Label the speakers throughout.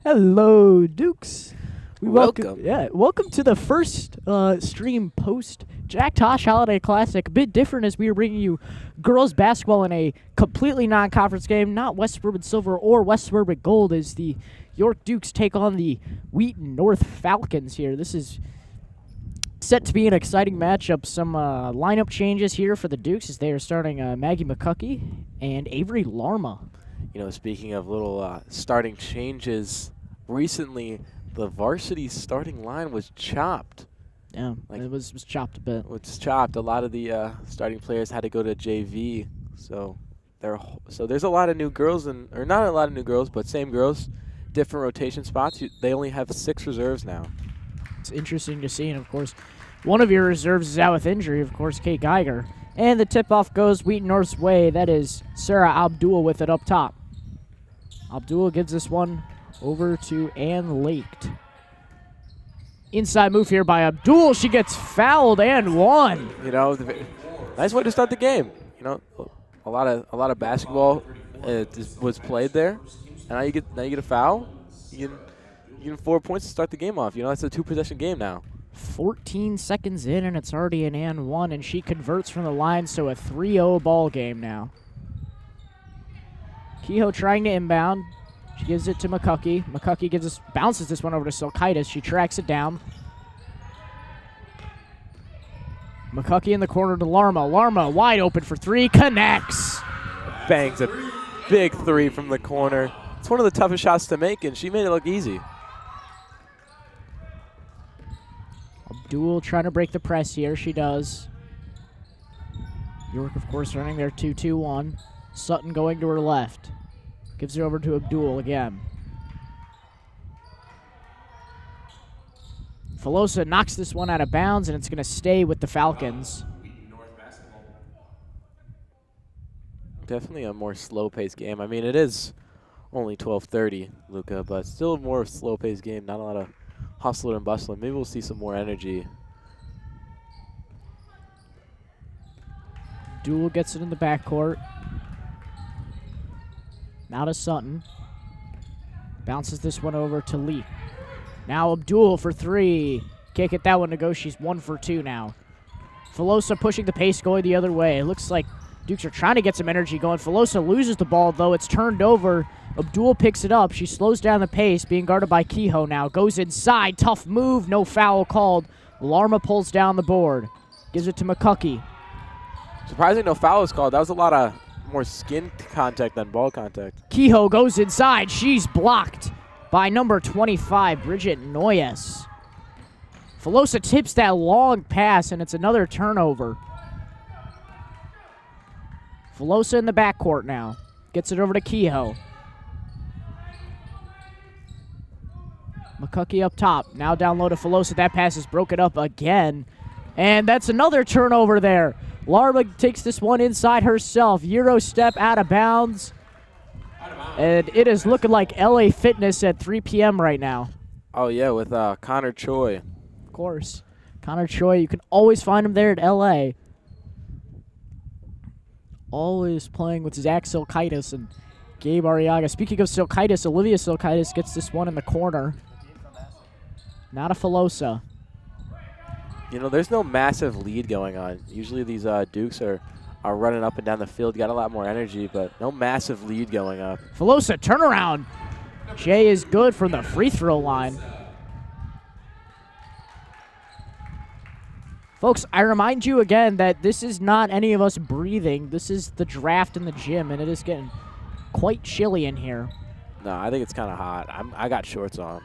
Speaker 1: Hello, Dukes.
Speaker 2: Welcome.
Speaker 1: Welcome to the first stream post Jack Tosh Holiday Classic. A bit different as we are bringing you girls basketball in a completely non-conference game. Not West Suburban Silver or West Suburban Gold as the York Dukes take on the Wheaton North Falcons here. This is set to be an exciting matchup. Some lineup changes here for the Dukes as they are starting Maggie McCuckey and Avery Larma.
Speaker 2: You know, speaking of little starting changes, recently the varsity starting line was chopped.
Speaker 1: Yeah, it was chopped a bit.
Speaker 2: It's chopped. A lot of the starting players had to go to JV, so there's a lot of new girls, or not a lot of new girls, but same girls, different rotation spots. They only have 6 reserves now.
Speaker 1: It's interesting to see, and of course, one of your reserves is out with injury, of course, Kate Geiger. And the tip-off goes Wheaton North's way. That is Sarah Abdul with it up top. Abdul gives this one over to Ann Laked. Inside move here by Abdul. She gets fouled and one.
Speaker 2: You know, nice way to start the game. You know, a lot of basketball was played there, and now you get a foul. You get 4 points to start the game off. You know, that's a 2-possession game now.
Speaker 1: 14 seconds in, and it's already an and one, and she converts from the line, so a 3-0 ball game now. Kehoe trying to inbound. She gives it to McCuckey. McCuckey bounces this one over to Silkaitis. She tracks it down. McCuckey in the corner to Larma. Larma wide open for 3, connects.
Speaker 2: Bangs a big 3 from the corner. It's one of the toughest shots to make, and she made it look easy.
Speaker 1: Abdul trying to break the press here. She does. York, of course, running their 2-2-1. Sutton going to her left. Gives it over to Abdul again. Filosa knocks this one out of bounds, and it's going to stay with the Falcons.
Speaker 2: Definitely a more slow-paced game. I mean, it is only 12:30, Luca, but still a more slow-paced game. Not a lot of hustling and bustling. Maybe we'll see some more energy.
Speaker 1: Abdul gets it in the backcourt. Now to Sutton. Bounces this one over to Lee. Now Abdul for 3. Can't get that one to go. She's 1 for 2 now. Filosa pushing the pace going the other way. It looks like Dukes are trying to get some energy going. Filosa loses the ball, though. It's turned over. Abdul picks it up. She slows down the pace, being guarded by Kehoe now. Goes inside. Tough move. No foul called. Larma pulls down the board. Gives it to McCuckey.
Speaker 2: Surprising no foul was called. That was a lot of more skin contact than ball contact.
Speaker 1: Kehoe goes inside. She's blocked by number 25, Bridget Noyes. Filosa tips that long pass, and it's another turnover. Filosa in the backcourt now. Gets it over to Kehoe. McCuckey up top. Now down low to Filosa. That pass is broken up again. And that's another turnover there. Larma takes this one inside herself. Euro step out of bounds. And it is looking like LA Fitness at 3 p.m. right now.
Speaker 2: Oh, yeah, with Connor Choi.
Speaker 1: Of course. Connor Choi, you can always find him there at LA. Always playing with Zach Silkaitis and Gabe Arriaga. Speaking of Silkaitis, Olivia Silkaitis gets this one in the corner. Not a Filosa.
Speaker 2: You know, there's no massive lead going on. Usually these Dukes are running up and down the field, got a lot more energy, but no massive lead going up.
Speaker 1: Filosa turnaround. Jay is good from the free throw line. Folks, I remind you again that this is not any of us breathing. This is the draft in the gym, and it is getting quite chilly in here.
Speaker 2: No, I think it's kind of hot. I got shorts on.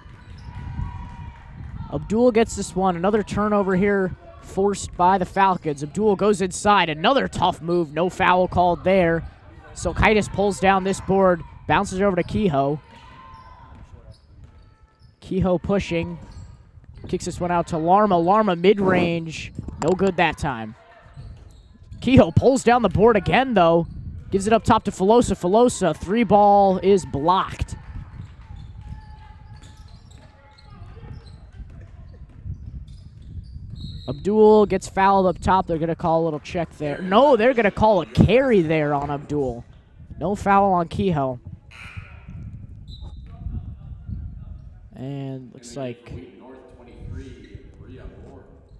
Speaker 1: Abdul gets this one. Another turnover here forced by the Falcons. Abdul goes inside. Another tough move. No foul called there. Silkaitis pulls down this board. Bounces over to Kehoe. Kehoe pushing. Kicks this one out to Larma. Larma mid-range. No good that time. Kehoe pulls down the board again, though. Gives it up top to Filosa. Filosa, 3-ball is blocked. Abdul gets fouled up top. They're going to call a little check there. No, they're going to call a carry there on Abdul. No foul on Kehoe. And looks like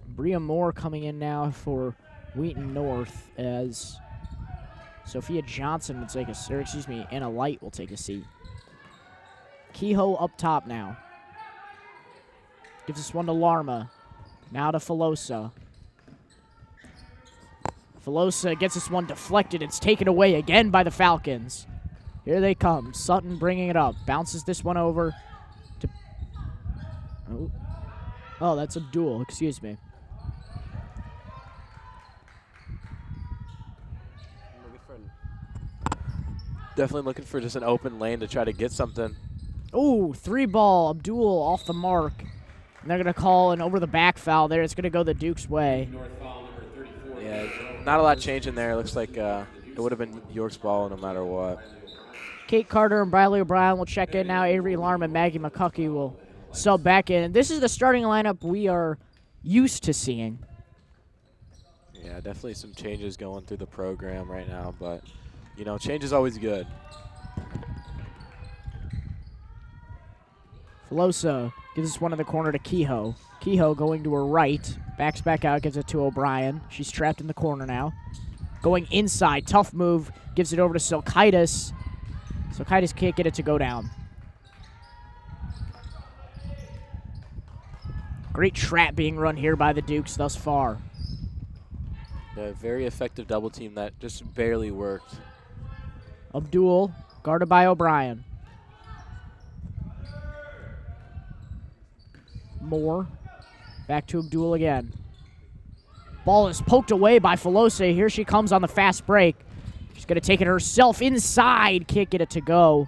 Speaker 1: Bria Moore coming in now for Wheaton North as Sophia Johnson will take a seat, or excuse me, Anna Light will take a seat. Kehoe up top now. Gives this one to Larma. Now to Filosa. Filosa gets this one deflected. It's taken away again by the Falcons. Here they come. Sutton bringing it up. Bounces this one over to... Oh, that's Abdul. Excuse me.
Speaker 2: Definitely looking for just an open lane to try to get something.
Speaker 1: Oh, 3-ball. Abdul off the mark. And they're going to call an over-the-back foul there. It's going to go the Duke's way.
Speaker 2: Yeah, not a lot changing there. It looks like it would have been York's ball no matter what.
Speaker 1: Kate Carter and Briley O'Brien will check in now. Avery Larm and Maggie McCuckey will sub back in. And this is the starting lineup we are used to seeing.
Speaker 2: Yeah, definitely some changes going through the program right now, but, you know, change is always good.
Speaker 1: Filosa gives this one in the corner to Kehoe. Kehoe going to her right. Backs back out, gives it to O'Brien. She's trapped in the corner now. Going inside, tough move. Gives it over to Silkaitis. Silkaitis can't get it to go down. Great trap being run here by the Dukes thus far.
Speaker 2: A very effective double team that just barely worked.
Speaker 1: Abdul, guarded by O'Brien. Moore. Back to Abdul again. Ball is poked away by Filosa. Here she comes on the fast break. She's going to take it herself inside. Can't get it to go.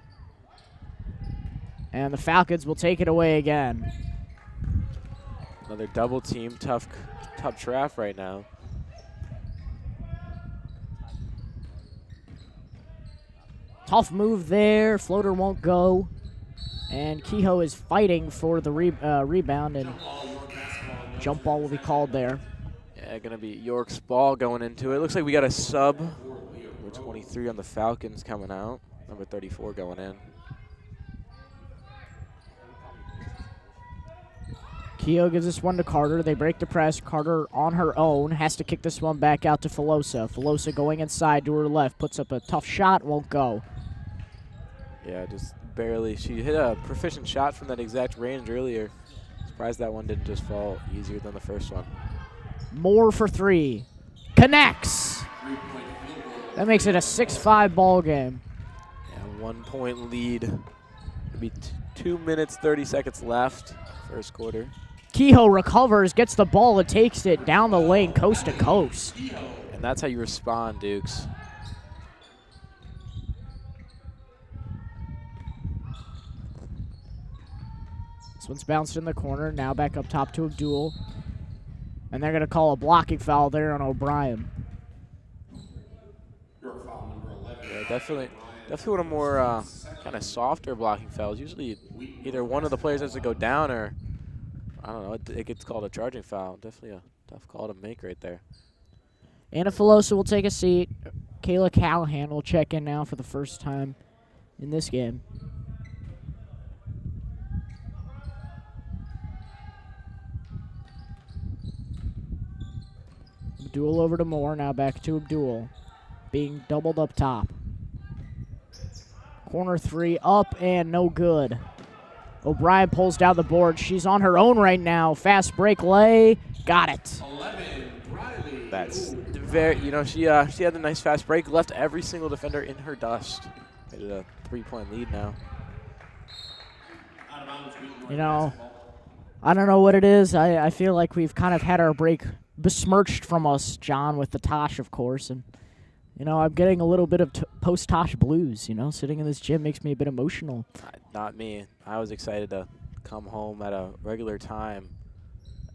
Speaker 1: And the Falcons will take it away again.
Speaker 2: Another double team. Tough trap right now.
Speaker 1: Tough move there. Floater won't go. And Kehoe is fighting for the rebound, and jump ball will be called there.
Speaker 2: Yeah, going to be York's ball going into it. Looks like we got a sub. Number 23 on the Falcons coming out. Number 34 going in.
Speaker 1: Kehoe gives this one to Carter. They break the press. Carter on her own has to kick this one back out to Filosa. Filosa going inside to her left. Puts up a tough shot. Won't go.
Speaker 2: Yeah, just barely. She hit a proficient shot from that exact range earlier. Surprised that one didn't just fall easier than the first one.
Speaker 1: Moore for 3. Connects. That makes it a 6-5 ball game.
Speaker 2: Yeah, 1-point lead. Maybe 2 minutes, 30 seconds left, first quarter.
Speaker 1: Kehoe recovers, gets the ball, and takes it down the lane, coast to coast.
Speaker 2: And that's how you respond, Dukes.
Speaker 1: This one's bounced in the corner. Now back up top to Abdul. And they're going to call a blocking foul there on O'Brien.
Speaker 2: Yeah, definitely one of more kind of softer blocking fouls. Usually either one of the players has to go down or, I don't know, it gets called a charging foul. Definitely a tough call to make right there.
Speaker 1: Anna Filosa will take a seat. Kayla Callahan will check in now for the first time in this game. Abdul over to Moore, now back to Abdul. Being doubled up top. Corner 3 up and no good. O'Brien pulls down the board. She's on her own right now. Fast break lay. Got it.
Speaker 2: That's very, you know, she had a nice fast break. Left every single defender in her dust. Made it a 3-point lead now.
Speaker 1: You know, I don't know what it is. I feel like we've kind of had our break besmirched from us, John, with the Tosh, of course. And, you know, I'm getting a little bit of post-Tosh blues, you know. Sitting in this gym makes me a bit emotional.
Speaker 2: Not me. I was excited to come home at a regular time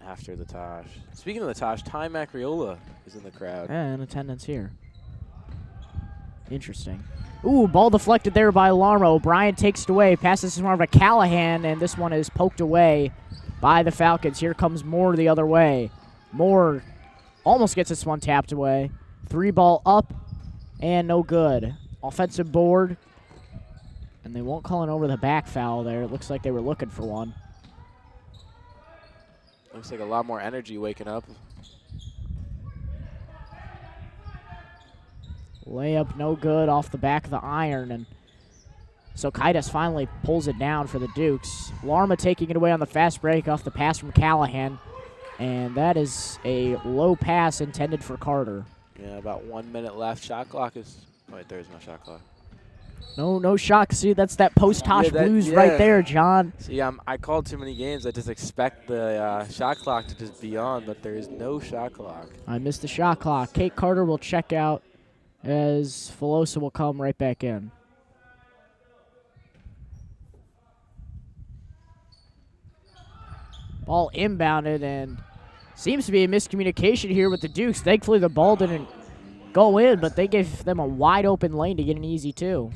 Speaker 2: after the Tosh. Speaking of the Tosh, Ty Macriola is in the crowd.
Speaker 1: Yeah, in attendance here. Interesting. Ooh, ball deflected there by Larmo. O'Brien takes it away. Passes this one over to Callahan, and this one is poked away by the Falcons. Here comes Moore the other way. Moore almost gets this one tapped away. 3-ball up and no good. Offensive board. And they won't call an over the back foul there. It looks like they were looking for one.
Speaker 2: Looks like a lot more energy waking up.
Speaker 1: Layup no good off the back of the iron, and Silkaitis finally pulls it down for the Dukes. Larma taking it away on the fast break off the pass from Callahan, and that is a low pass intended for Carter.
Speaker 2: Yeah, about 1 minute left. Shot clock is. Oh, wait, there is no shot clock.
Speaker 1: No shock. See, that's that post-Tosh blues right there, John.
Speaker 2: See, I called too many games. I just expect the shot clock to just be on, but there is no shot clock.
Speaker 1: I missed the shot clock. Kate Carter will check out as Filosa will come right back in. Ball inbounded, and seems to be a miscommunication here with the Dukes. Thankfully, the ball didn't go in, but they gave them a wide open lane to get an easy two.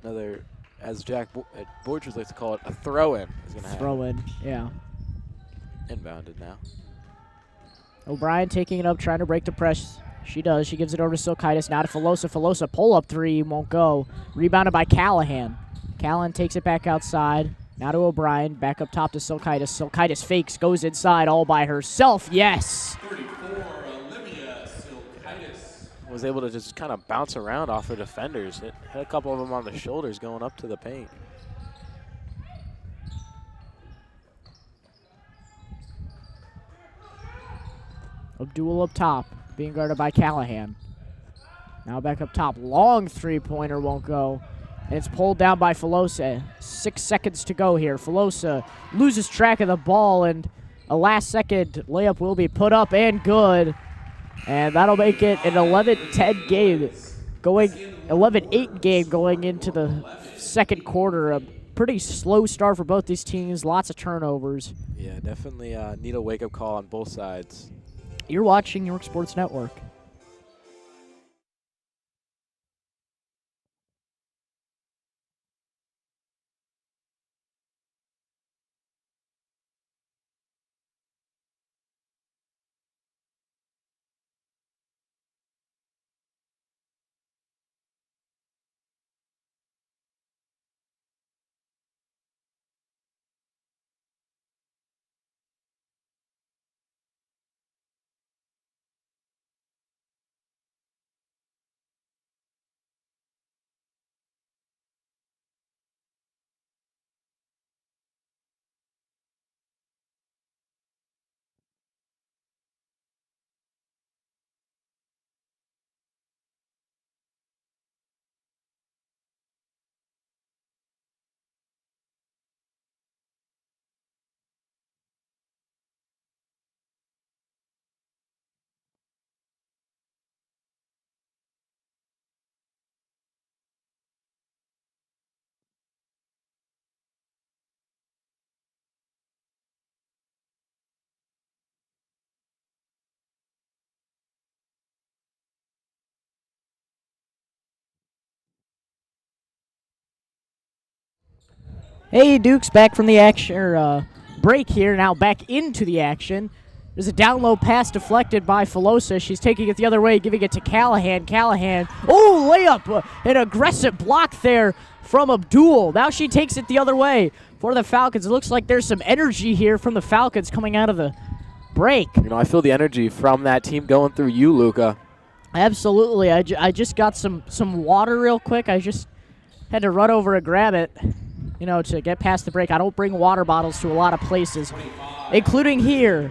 Speaker 2: Another, as Jack Borchers likes to call it, a throw-in is going to happen.
Speaker 1: Throw-in, yeah.
Speaker 2: Inbounded now.
Speaker 1: O'Brien taking it up, trying to break the press. She does. She gives it over to Silkaitis. Now to Filosa. Filosa, pull-up three, won't go. Rebounded by Callahan. Callahan takes it back outside. Now to O'Brien. Back up top to Silkaitis. Silkaitis fakes, goes inside all by herself. Yes!
Speaker 3: 34, Olivia Silkaitis.
Speaker 2: Was able to just kind of bounce around off her defenders. It had a couple of them on the shoulders going up to the paint.
Speaker 1: Abdul up top, being guarded by Callahan. Now back up top. Long three-pointer won't go. And it's pulled down by Filosa. 6 seconds to go here. Filosa loses track of the ball, and a last-second layup will be put up and good. And that'll make it an 11-10 game, 11-8 game going into the second quarter. A pretty slow start for both these teams. Lots of turnovers.
Speaker 2: Yeah, definitely need a wake-up call on both sides.
Speaker 1: You're watching York Sports Network. Hey, Dukes, back from the action break here. Now back into the action. There's a down low pass deflected by Filosa. She's taking it the other way, giving it to Callahan. Callahan, oh, layup! An aggressive block there from Abdul. Now she takes it the other way for the Falcons. It looks like there's some energy here from the Falcons coming out of the break.
Speaker 2: You know, I feel the energy from that team going through you, Luca.
Speaker 1: Absolutely. I just got some water real quick. I just had to run over and grab it, you know, to get past the break. I don't bring water bottles to a lot of places, including here.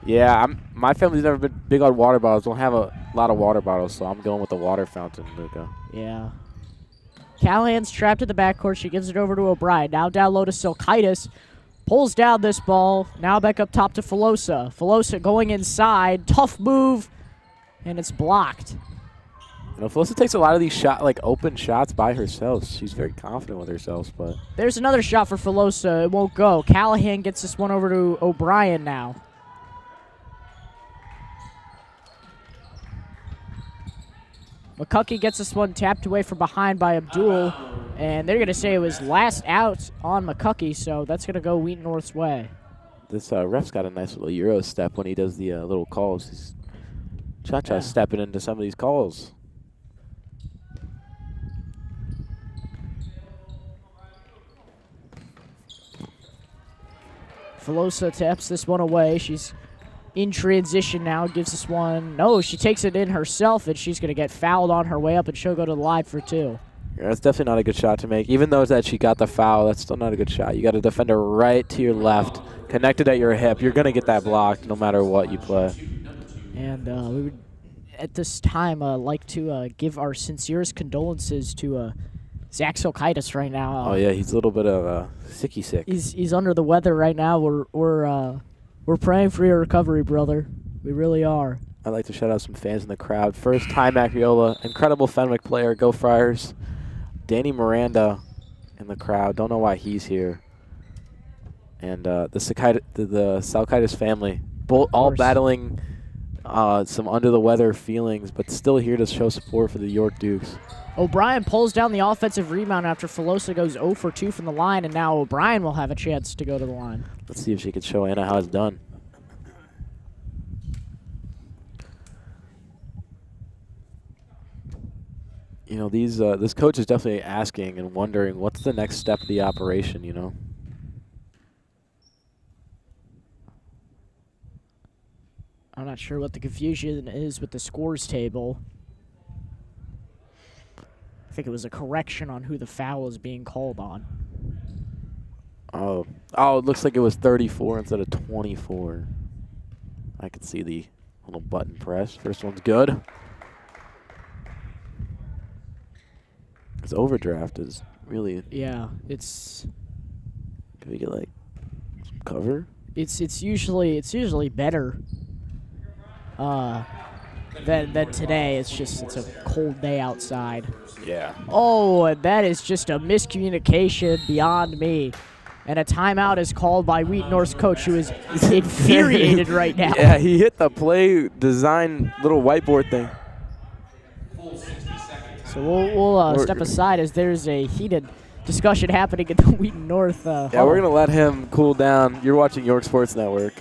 Speaker 2: Yeah, my family's never been big on water bottles. Don't have a lot of water bottles, so I'm going with the water fountain, Luca.
Speaker 1: Yeah. Callahan's trapped at the backcourt. She gives it over to O'Brien. Now down low to Silkaitis. Pulls down this ball. Now back up top to Filosa. Filosa going inside. Tough move, and it's blocked.
Speaker 2: You know, Filosa takes a lot of these open shots by herself. She's very confident with herself, but
Speaker 1: there's another shot for Filosa. It won't go. Callahan gets this one over to O'Brien now. McCuckey gets this one tapped away from behind by Abdul, and they're going to say it was last out on McCuckey, so that's going to go Wheaton North's way.
Speaker 2: This ref's got a nice little Euro step when he does the little calls. He's cha-cha stepping into some of these calls.
Speaker 1: Filosa taps this one away. She's in transition now, gives this one. No, she takes it in herself, and she's going to get fouled on her way up, and she'll go to the line for 2.
Speaker 2: Yeah, that's definitely not a good shot to make. Even though that she got the foul, that's still not a good shot. You got a defender right to your left, connected at your hip. You're going to get that blocked no matter what you play.
Speaker 1: And we would, at this time, like to give our sincerest condolences to Zach Silkaitis right now.
Speaker 2: Oh, yeah, he's a little bit of sicky sick.
Speaker 1: He's under the weather right now. We're praying for your recovery, brother. We really are.
Speaker 2: I'd like to shout out some fans in the crowd. First, Ty Macriola, incredible Fenwick player. Go Friars. Danny Miranda in the crowd. Don't know why he's here. And the Silkaitis family, all battling some under-the-weather feelings, but still here to show support for the York Dukes.
Speaker 1: O'Brien pulls down the offensive rebound after Filosa goes 0 for 2 from the line, and now O'Brien will have a chance to go to the line.
Speaker 2: Let's see if she can show Anna how it's done. You know, this coach is definitely asking and wondering what's the next step of the operation, you know?
Speaker 1: I'm not sure what the confusion is with the scores table. I think it was a correction on who the foul is being called on.
Speaker 2: Oh, it looks like it was 34 instead of 24. I can see the little button press. First one's good. This overdraft is really.
Speaker 1: Yeah, it's.
Speaker 2: Can we get like some cover?
Speaker 1: It's usually better. Than today. It's a cold day outside.
Speaker 2: Yeah.
Speaker 1: Oh, and that is just a miscommunication beyond me. And a timeout is called by Wheaton North's coach, who is infuriated right now.
Speaker 2: Yeah, he hit the play design little whiteboard thing.
Speaker 1: So we'll step aside as there's a heated discussion happening at the Wheaton North.
Speaker 2: Yeah, we're going to let him cool down. You're watching York Sports Network.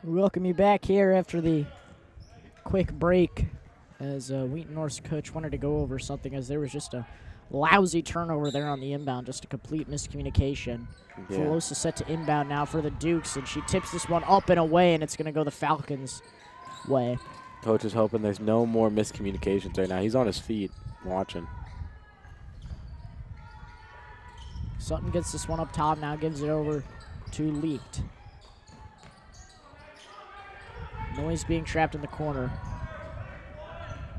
Speaker 1: We welcome you back here after the quick break, as Wheaton North's coach wanted to go over something, as there was just a lousy turnover there on the inbound, just a complete miscommunication.
Speaker 2: Yeah.
Speaker 1: Filosa set to inbound now for the Dukes, and she tips this one up and away, and it's going to go the Falcons' way.
Speaker 2: Coach is hoping there's no more miscommunications right now. He's on his feet watching.
Speaker 1: Sutton gets this one up top now, gives it over to Leaked. Noise being trapped in the corner.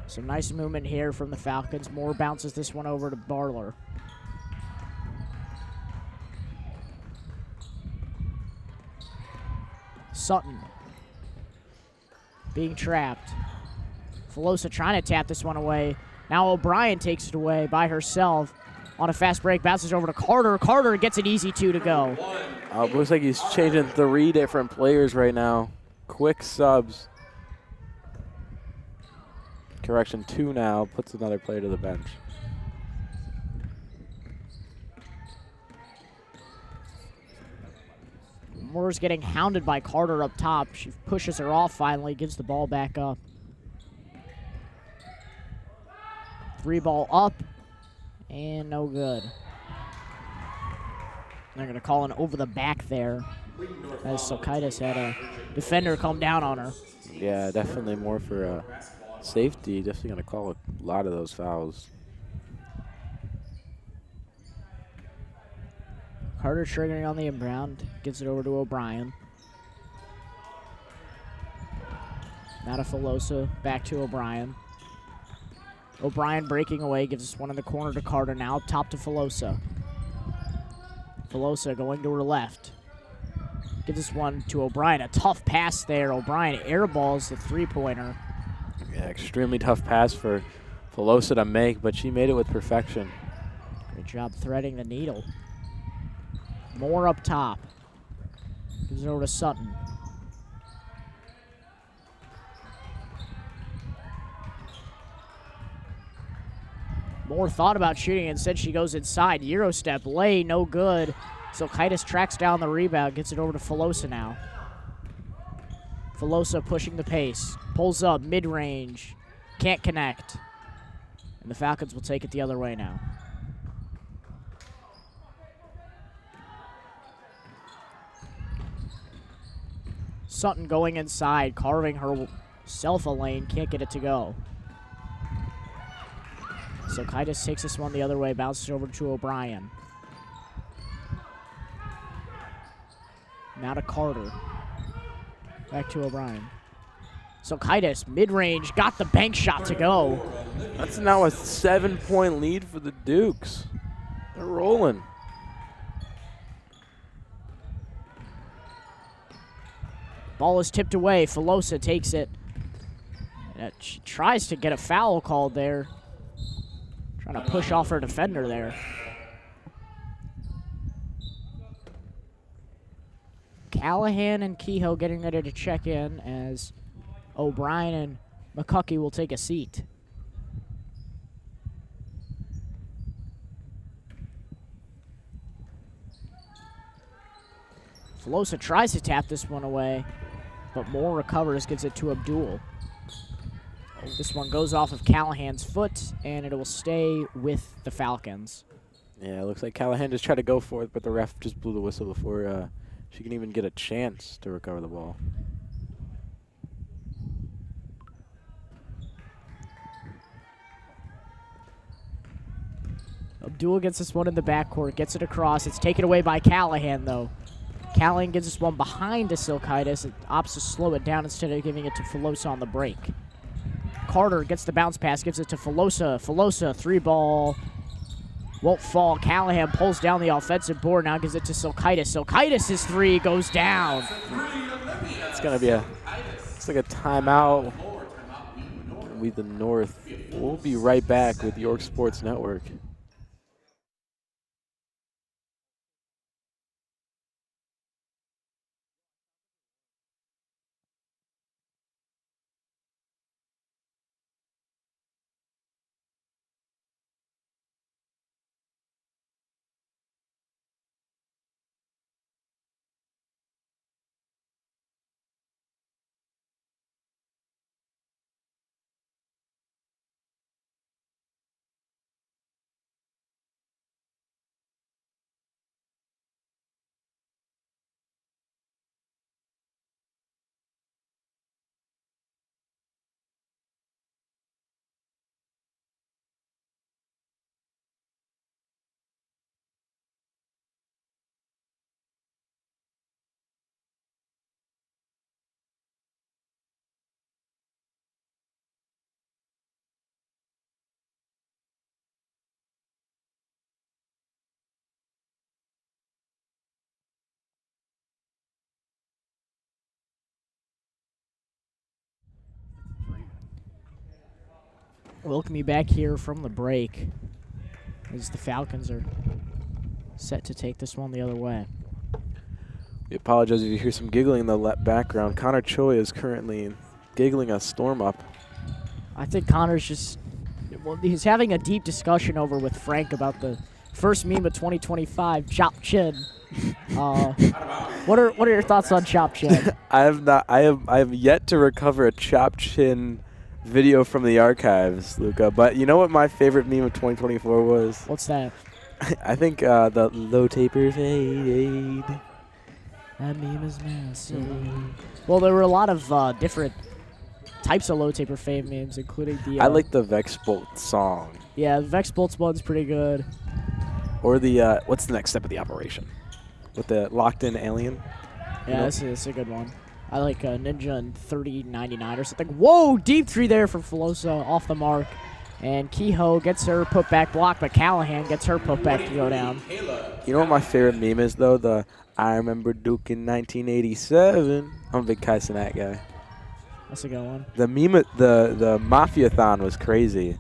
Speaker 1: Some nice movement here from the Falcons. Moore bounces this one over to Barler. Sutton being trapped. Filosa trying to tap this one away. Now O'Brien takes it away by herself on a fast break. Bounces over to Carter. Carter gets an easy 2 to go.
Speaker 2: Looks like he's changing 3 different players right now. Quick subs. Correction, 2 now. Puts another player to the bench.
Speaker 1: Moore's getting hounded by Carter up top. She pushes her off finally, gives the ball back up. 3 ball up, and no good. They're going to call an over the back there, as Silkaitis had a defender come down on her.
Speaker 2: Yeah, definitely more for safety. Definitely going to call a lot of those fouls.
Speaker 1: Carter triggering on the inbound, gives it over to O'Brien. Now to Filosa, back to O'Brien. O'Brien breaking away, gives us one in the corner to Carter now, up top to Filosa. Filosa going to her left. Gives us one to O'Brien, a tough pass there. O'Brien airballs the three-pointer.
Speaker 2: Yeah, extremely tough pass for Filosa to make, but she made it with perfection.
Speaker 1: Great job threading the needle. Moore up top. Gives it over to Sutton. Moore thought about shooting, instead she goes inside. Euro step, lay, no good. Silkaitis tracks down the rebound, gets it over to Filosa now. Filosa pushing the pace, pulls up, mid-range, can't connect. And the Falcons will take it the other way now. Sutton going inside, carving herself a lane, can't get it to go. Silkaitis takes this one the other way, bounces over to O'Brien. Now to Carter. Back to O'Brien. Silkaitis, mid-range, got the bank shot to go.
Speaker 2: That's now a 7-point lead for the Dukes. They're rolling.
Speaker 1: Ball is tipped away. Filosa takes it. She tries to get a foul called there. Trying to push off her defender there. Callahan and Kehoe getting ready to check in as O'Brien and McCuckey will take a seat. Filosa tries to tap this one away, but Moore recovers, gives it to Abdul. This one goes off of Callahan's foot, and it will stay with the Falcons.
Speaker 2: Yeah, it looks like Callahan just tried to go for it, but the ref just blew the whistle before she can even get a chance to recover the ball.
Speaker 1: Abdul gets this one in the backcourt, gets it across. It's taken away by Callahan, though. Callahan gives this one behind to Silkaitis. It opts to slow it down instead of giving it to Filosa on the break. Carter gets the bounce pass, gives it to Filosa. Filosa, three ball, won't fall. Callahan pulls down the offensive board, now gives it to Silkaitis. Silkaitis' three goes down.
Speaker 2: It's going to be it's like a timeout. Wheaton North. We'll be right back with York Sports Network.
Speaker 1: Welcome you back here from the break as the Falcons are set to take this one the other way.
Speaker 2: We apologize if you hear some giggling in the background. Connor Choi is currently giggling a storm up.
Speaker 1: I think Connor's just, well, he's having a deep discussion over with Frank about the first meme of 2025, Chop Chin. What are your thoughts on Chop Chin?
Speaker 2: I have yet to recover a Chop Chin video from the archives, Luca. But you know what my favorite meme of 2024 was?
Speaker 1: What's that?
Speaker 2: I think the low taper fade.
Speaker 1: That meme is massive. Well, there were a lot of different types of low taper fade memes, including the.
Speaker 2: I like the Vex Bolt song.
Speaker 1: Yeah, the Vex Bolt's one's pretty good.
Speaker 2: Or the what's the next step of the operation? With the locked in alien.
Speaker 1: Yeah, that's a good one. I like Ninja in 30.99 or something. Whoa, deep three there from Filosa off the mark. And Kehoe gets her put back block, but Callahan gets her put back to go down.
Speaker 2: You know what my favorite meme is, though? The I remember Duke in 1987. I'm a big Kai Cenat guy.
Speaker 1: That's a good one.
Speaker 2: The meme, the Mafia-thon was crazy.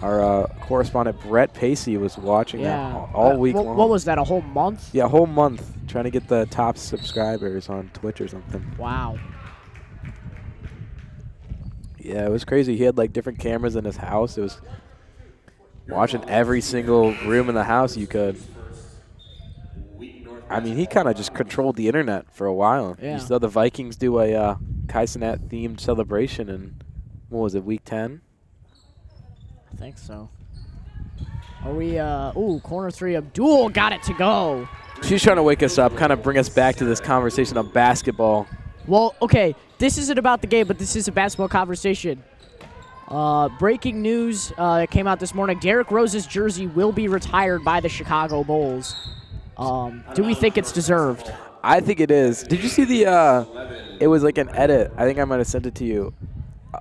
Speaker 2: Our correspondent Brett Pacey was watching that all week long.
Speaker 1: What was that, a whole month?
Speaker 2: Yeah, a whole month, trying to get the top subscribers on Twitch or something.
Speaker 1: Wow.
Speaker 2: Yeah, it was crazy. He had like different cameras in his house. It was watching every single room in the house you could. I mean, he kind of just controlled the internet for a while.
Speaker 1: Yeah.
Speaker 2: You saw the Vikings do a Kai Cenat themed celebration in, what was it, week 10?
Speaker 1: I think so. Are we, ooh, corner three, Abdul got it to go.
Speaker 2: She's trying to wake us up, kind of bring us back to this conversation of basketball.
Speaker 1: Well, okay, this isn't about the game, but this is a basketball conversation. Breaking news that came out this morning, Derrick Rose's jersey will be retired by the Chicago Bulls. Do we think it's deserved?
Speaker 2: I think it is. Did you see the, it was like an edit, I think I might have sent it to you,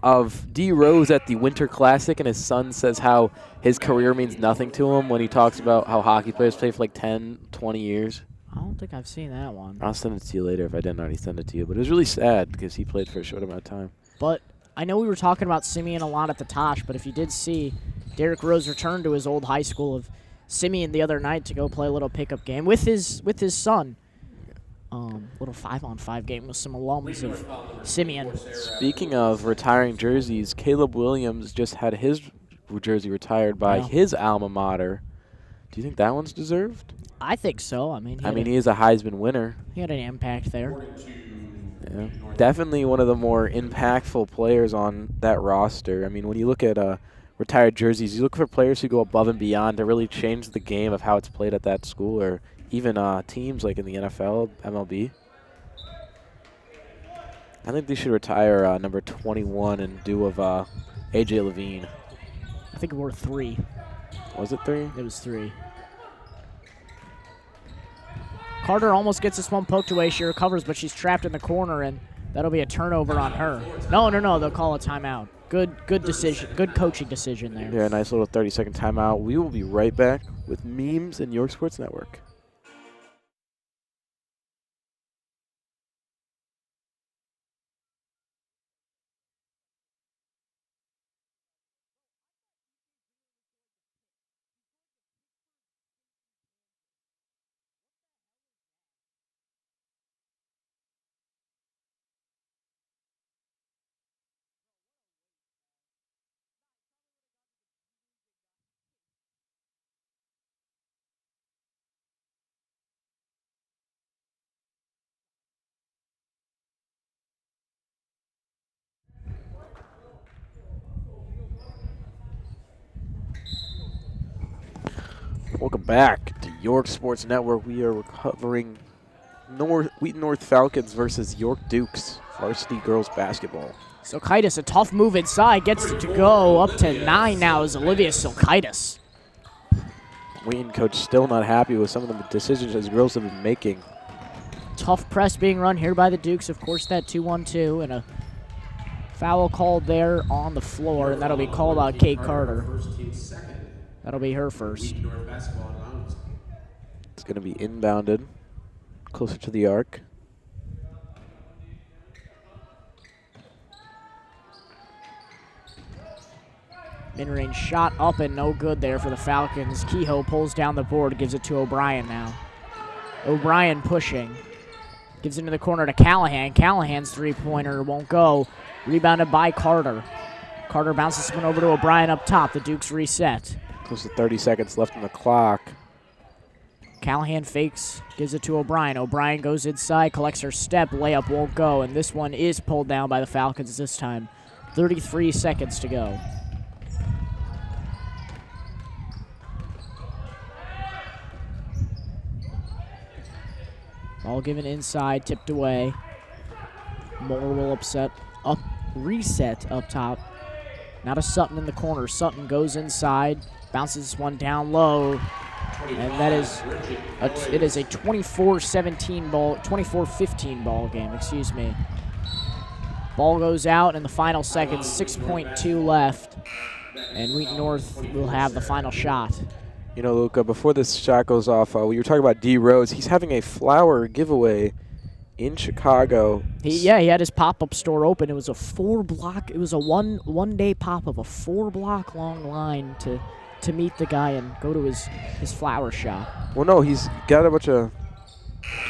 Speaker 2: of D. Rose at the Winter Classic, and his son says how his career means nothing to him when he talks about how hockey players play for like 10, 20 years.
Speaker 1: I don't think I've seen that one.
Speaker 2: I'll send it to you later if I didn't already send it to you. But it was really sad because he played for a short amount of time.
Speaker 1: But I know we were talking about Simeon a lot at the Tosh, but if you did see, Derrick Rose returned to his old high school of Simeon the other night to go play a little pickup game with his son. Little 5-on-5 game with some alums of Simeon.
Speaker 2: Speaking of retiring jerseys, Caleb Williams just had his jersey retired by his alma mater. Do you think that one's deserved?
Speaker 1: I think so. I mean,
Speaker 2: he is a Heisman winner.
Speaker 1: He had an impact there.
Speaker 2: Yeah. Definitely one of the more impactful players on that roster. I mean, when you look at retired jerseys, you look for players who go above and beyond to really change the game of how it's played at that school, or even teams like in the NFL, MLB. I think they should retire number 21 in lieu of A.J. Levine.
Speaker 1: I think it were 3.
Speaker 2: Was it 3?
Speaker 1: It was 3. Carter almost gets this one poked away. She recovers, but she's trapped in the corner, and that'll be a turnover on her. No. They'll call a timeout. Good decision. Good coaching decision there.
Speaker 2: Yeah, nice little 30-second timeout. We will be right back with Memes and York Sports Network. Welcome back to York Sports Network. We are covering Wheaton North Falcons versus York Dukes varsity girls basketball.
Speaker 1: Silkaitis, a tough move inside, gets it to go. Up to 9 now is Olivia Silkaitis.
Speaker 2: Wheaton coach still not happy with some of the decisions his girls have been making.
Speaker 1: Tough press being run here by the Dukes. Of course, that 2-1-2, and a foul called there on the floor, and that'll be called on Kate Carter. That'll be her first.
Speaker 2: It's going to be inbounded, closer to the arc.
Speaker 1: Mid-range shot up and no good there for the Falcons. Kehoe pulls down the board, gives it to O'Brien now. O'Brien pushing. Gives it into the corner to Callahan. Callahan's three-pointer won't go. Rebounded by Carter. Carter bounces one over to O'Brien up top. The Dukes reset.
Speaker 2: Close to 30 seconds left on the clock.
Speaker 1: Callahan fakes, gives it to O'Brien. O'Brien goes inside, collects her step, layup won't go, and this one is pulled down by the Falcons this time. 33 seconds to go. Ball given inside, tipped away. Moore will reset up top. Now to Sutton in the corner. Sutton goes inside, bounces one down low, and that is it is a 24-17 ball, 24-15 ball game, excuse me. Ball goes out in the final seconds, 6.2 left, and Wheaton North will have the final shot.
Speaker 2: You know, Luca, before this shot goes off, we were talking about D. Rose. He's having a flower giveaway in Chicago.
Speaker 1: He had his pop-up store open. It was a one-day pop-up, a 4-block long line to meet the guy and go to his flower shop.
Speaker 2: Well, no, he's got a bunch of...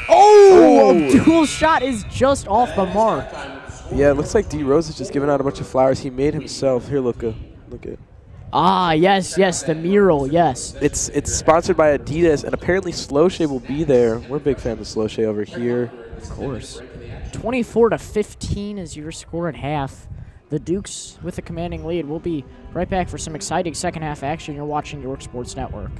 Speaker 1: Oh! Abdul's shot is just off the mark.
Speaker 2: Yeah, it looks like D. Rose is just giving out a bunch of flowers he made himself. Here, Luca. Look at it.
Speaker 1: Ah, yes, the mural, yes.
Speaker 2: It's sponsored by Adidas, and apparently Slowshay will be there. We're big fans of Slowshay over here.
Speaker 1: Of course. 24-15 is your score at half. The Dukes with a commanding lead. We'll be right back for some exciting second half action. You're watching York Sports Network.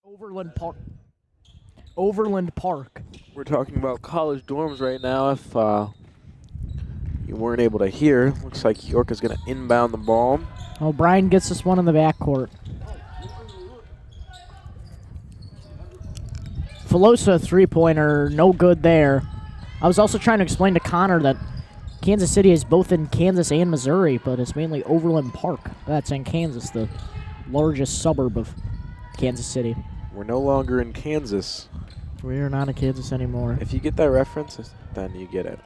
Speaker 1: Overland Park. Overland Park.
Speaker 2: We're talking about college dorms right now. If you weren't able to hear, looks like York is going to inbound the ball.
Speaker 1: O'Brien gets this one in the backcourt. Filosa three-pointer, no good there. I was also trying to explain to Connor that Kansas City is both in Kansas and Missouri, but it's mainly Overland Park. That's in Kansas, the largest suburb of Kansas City.
Speaker 2: We're no longer in Kansas.
Speaker 1: We are not in Kansas anymore.
Speaker 2: If you get that reference, then you get it.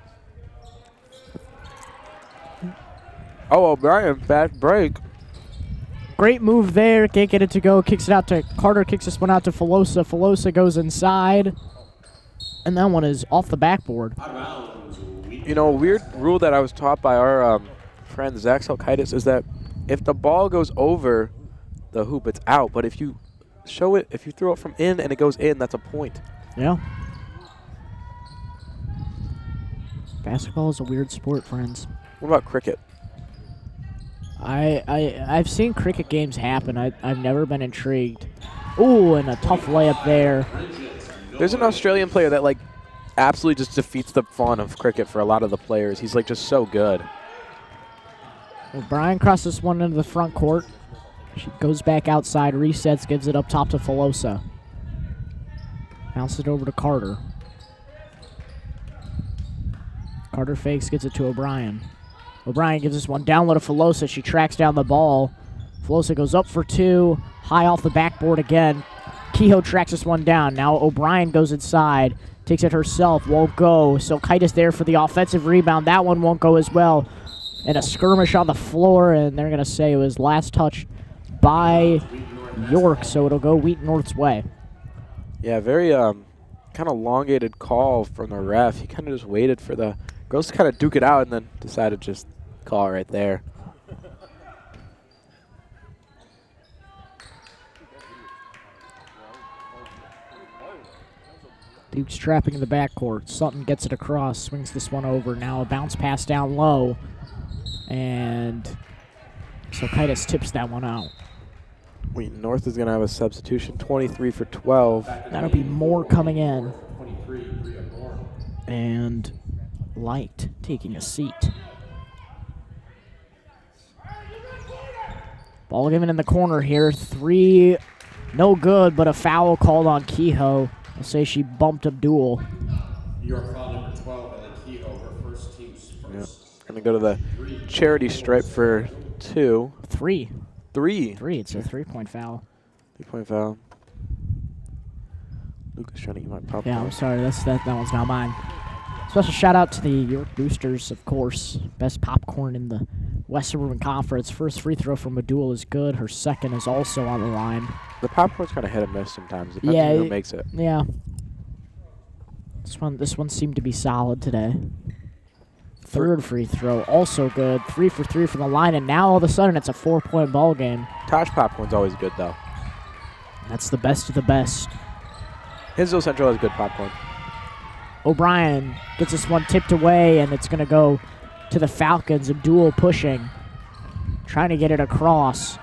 Speaker 2: Oh, O'Brien, bad break.
Speaker 1: Great move there. Can't get it to go. Kicks it out to Carter. Kicks this one out to Filosa. Filosa goes inside. And that one is off the backboard.
Speaker 2: You know, a weird rule that I was taught by our friend Zach Silkaitis is that if the ball goes over the hoop, it's out. But if you show it, if you throw it from in and it goes in, that's a point.
Speaker 1: Yeah. Basketball is a weird sport, friends.
Speaker 2: What about cricket?
Speaker 1: I've seen cricket games happen. I've never been intrigued. Ooh, and a tough layup there.
Speaker 2: There's an Australian player that, like, absolutely just defeats the fun of cricket for a lot of the players. He's, like, just so good.
Speaker 1: O'Brien crosses one into the front court. She goes back outside, resets, gives it up top to Filosa. Bounces it over to Carter. Carter fakes, gets it to O'Brien. O'Brien gives this one down low to Filosa. She tracks down the ball. Filosa goes up for two. High off the backboard again. Kehoe tracks this one down. Now O'Brien goes inside. Takes it herself. Won't go. Silkaitis there for the offensive rebound. That one won't go as well. And a skirmish on the floor. And they're going to say it was last touch by York. So it'll go Wheaton North's way.
Speaker 2: Yeah, very kind of elongated call from the ref. He kind of just waited for the girls to kind of duke it out and then decided to just call it right there.
Speaker 1: Duke's trapping in the backcourt. Sutton gets it across, swings this one over. Now a bounce pass down low. And Silkaitis tips that one out.
Speaker 2: Wheaton North is going to have a substitution, 23 for 12.
Speaker 1: That'll be more coming in. And Light taking a seat. Ball given in the corner here. Three, no good, but a foul called on Kehoe. I'll say she bumped Abdul.
Speaker 3: New York foul number 12, and then Kehoe, her first team's first.
Speaker 2: Yep. Going to go to the charity stripe for two.
Speaker 1: Three.
Speaker 2: Three.
Speaker 1: It's a three-point foul.
Speaker 2: 3-point foul. Luca's trying to get my popcorn.
Speaker 1: Yeah, I'm sorry. That one's not mine. Special shout-out to the York Boosters, of course. Best popcorn in the West Suburban Conference. First free throw from Abdul is good. Her second is also on the line.
Speaker 2: The popcorn's kind of hit and miss sometimes. Depends on who makes it.
Speaker 1: Yeah. This one seemed to be solid today. Third free throw, also good. 3 for 3 from the line, and now all of a sudden it's a 4-point ball game.
Speaker 2: Tosh popcorn's always good, though.
Speaker 1: That's the best of the best.
Speaker 2: Hinsdale Central has good popcorn.
Speaker 1: O'Brien gets this one tipped away, and it's going to go to the Falcons. Abdul pushing, trying to get it across.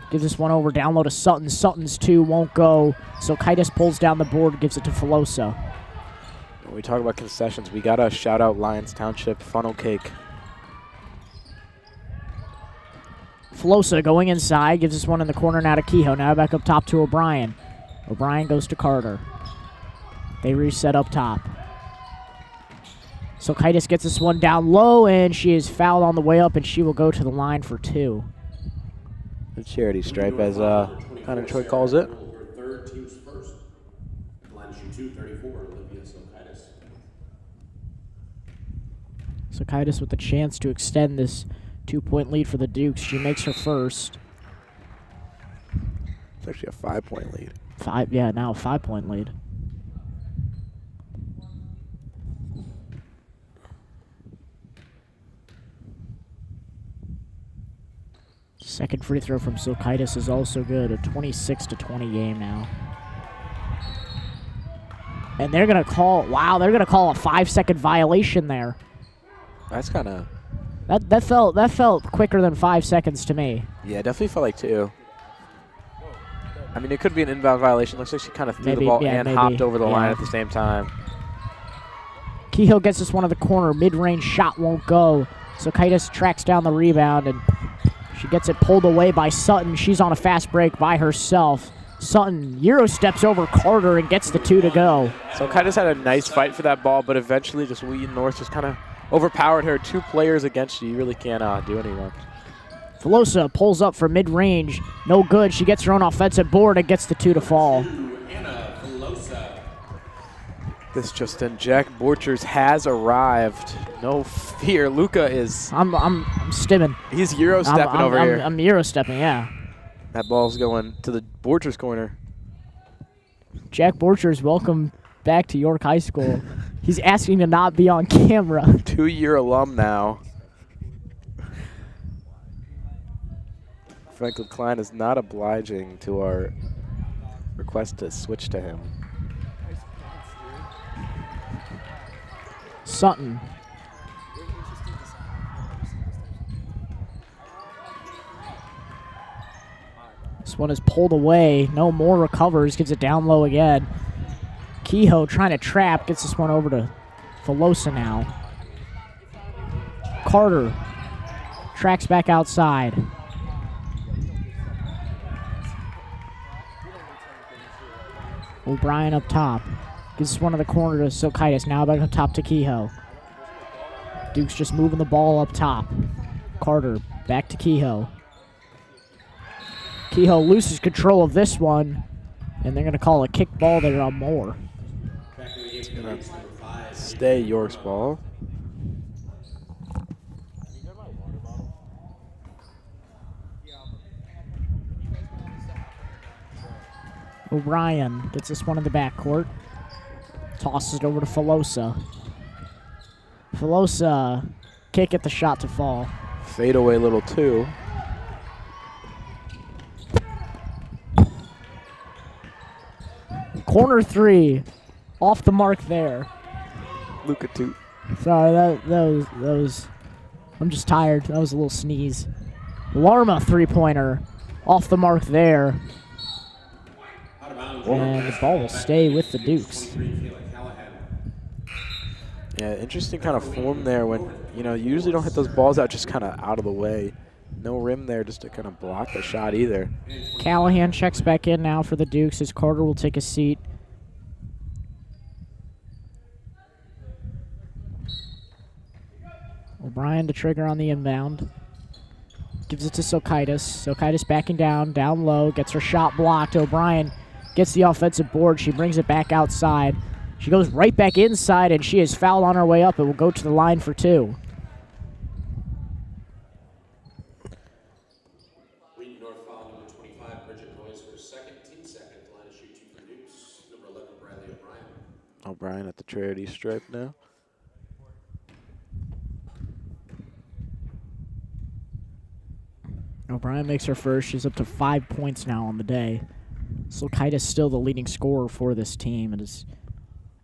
Speaker 1: Gives this one over down low to Sutton. Sutton's two won't go. Silkaitis pulls down the board, gives it to Filosa.
Speaker 2: When we talk about concessions, we got to shout out Lyons Township Funnel Cake.
Speaker 1: Filosa going inside, gives this one in the corner now to Kehoe. Now back up top to O'Brien. O'Brien goes to Carter. They reset up top. Silkaitis gets this one down low, and she is fouled on the way up, and she will go to the line for two.
Speaker 2: The charity stripe, as Connor Choi calls it.
Speaker 3: Her third team's first. Line shoot 234, Olivia Silkaitis.
Speaker 1: Silkaitis with the chance to extend this 2-point lead for the Dukes. She makes her first.
Speaker 2: It's actually a 5-point lead.
Speaker 1: Now a 5-point lead. Second free throw from Silkaitis is also good. A 26-20 game now. And they're going to call, they're going to call a 5-second violation there.
Speaker 2: That's kind of...
Speaker 1: That felt quicker than 5 seconds to me.
Speaker 2: Yeah, definitely felt like 2. I mean, it could be an inbound violation. Looks like she kind of threw
Speaker 1: Maybe,
Speaker 2: the ball
Speaker 1: yeah,
Speaker 2: and
Speaker 1: maybe,
Speaker 2: hopped over the line
Speaker 1: yeah.
Speaker 2: at the same time.
Speaker 1: Kehoe gets this one to the corner. Mid-range shot won't go. Silkaitis tracks down the rebound, and she gets it pulled away by Sutton. She's on a fast break by herself. Sutton Euro steps over Carter and gets the 2 to go.
Speaker 2: Silkaitis had a nice fight for that ball, but eventually just Wheaton North just kind of overpowered her. 2 players against you. You really can't do anything.
Speaker 1: Filosa pulls up for mid-range. No good. She gets her own offensive board and gets the 2 to fall.
Speaker 2: This just in, Jack Borchers has arrived. No fear. Luca is...
Speaker 1: I'm stimming.
Speaker 2: He's Euro stepping over here.
Speaker 1: I'm Euro stepping, yeah.
Speaker 2: That ball's going to the Borchers corner.
Speaker 1: Jack Borchers, welcome back to York High School. He's asking to not be on camera.
Speaker 2: 2-year alum now. Franklin Klein is not obliging to our request to switch to him.
Speaker 1: Sutton. This one is pulled away. No more recovers. Gives it down low again. Kehoe trying to trap. Gets this one over to Filosa now. Carter tracks back outside. O'Brien up top. Gives this one to the corner to Silkaitis. Now back up top to Kehoe. Duke's just moving the ball up top. Carter back to Kehoe. Kehoe loses control of this one, and they're going to call a kick ball there on Moore.
Speaker 2: It's going to stay York's ball.
Speaker 1: O'Brien gets this one in the backcourt. Tosses it over to Filosa. Filosa can't get the shot to fall.
Speaker 2: Fadeaway little 2.
Speaker 1: Corner 3. Off the mark there.
Speaker 2: Luca 2.
Speaker 1: Sorry, that was I'm just tired. That was a little sneeze. Larma 3-pointer. Off the mark there. And the ball will stay with the Dukes.
Speaker 2: Yeah, interesting kind of form there when, you know, you usually don't hit those balls out just kind of out of the way. No rim there just to kind of block the shot either.
Speaker 1: Callahan checks back in now for the Dukes as Carter will take a seat. O'Brien to trigger on the inbound. Gives it to Silkaitis. Silkaitis backing down low, gets her shot blocked. O'Brien gets the offensive board. She brings it back outside. She goes right back inside, and she is fouled on her way up. It will go to the line for 2.
Speaker 3: Wheaton North foul number 25, Bridget Noyes for second. Team second. Line to shoot 2 for Dukes. Number 11, Bradley O'Brien.
Speaker 2: O'Brien at the charity stripe now.
Speaker 1: O'Brien makes her first. She's up to 5 points now on the day. Silkaitis still the leading scorer for this team. It is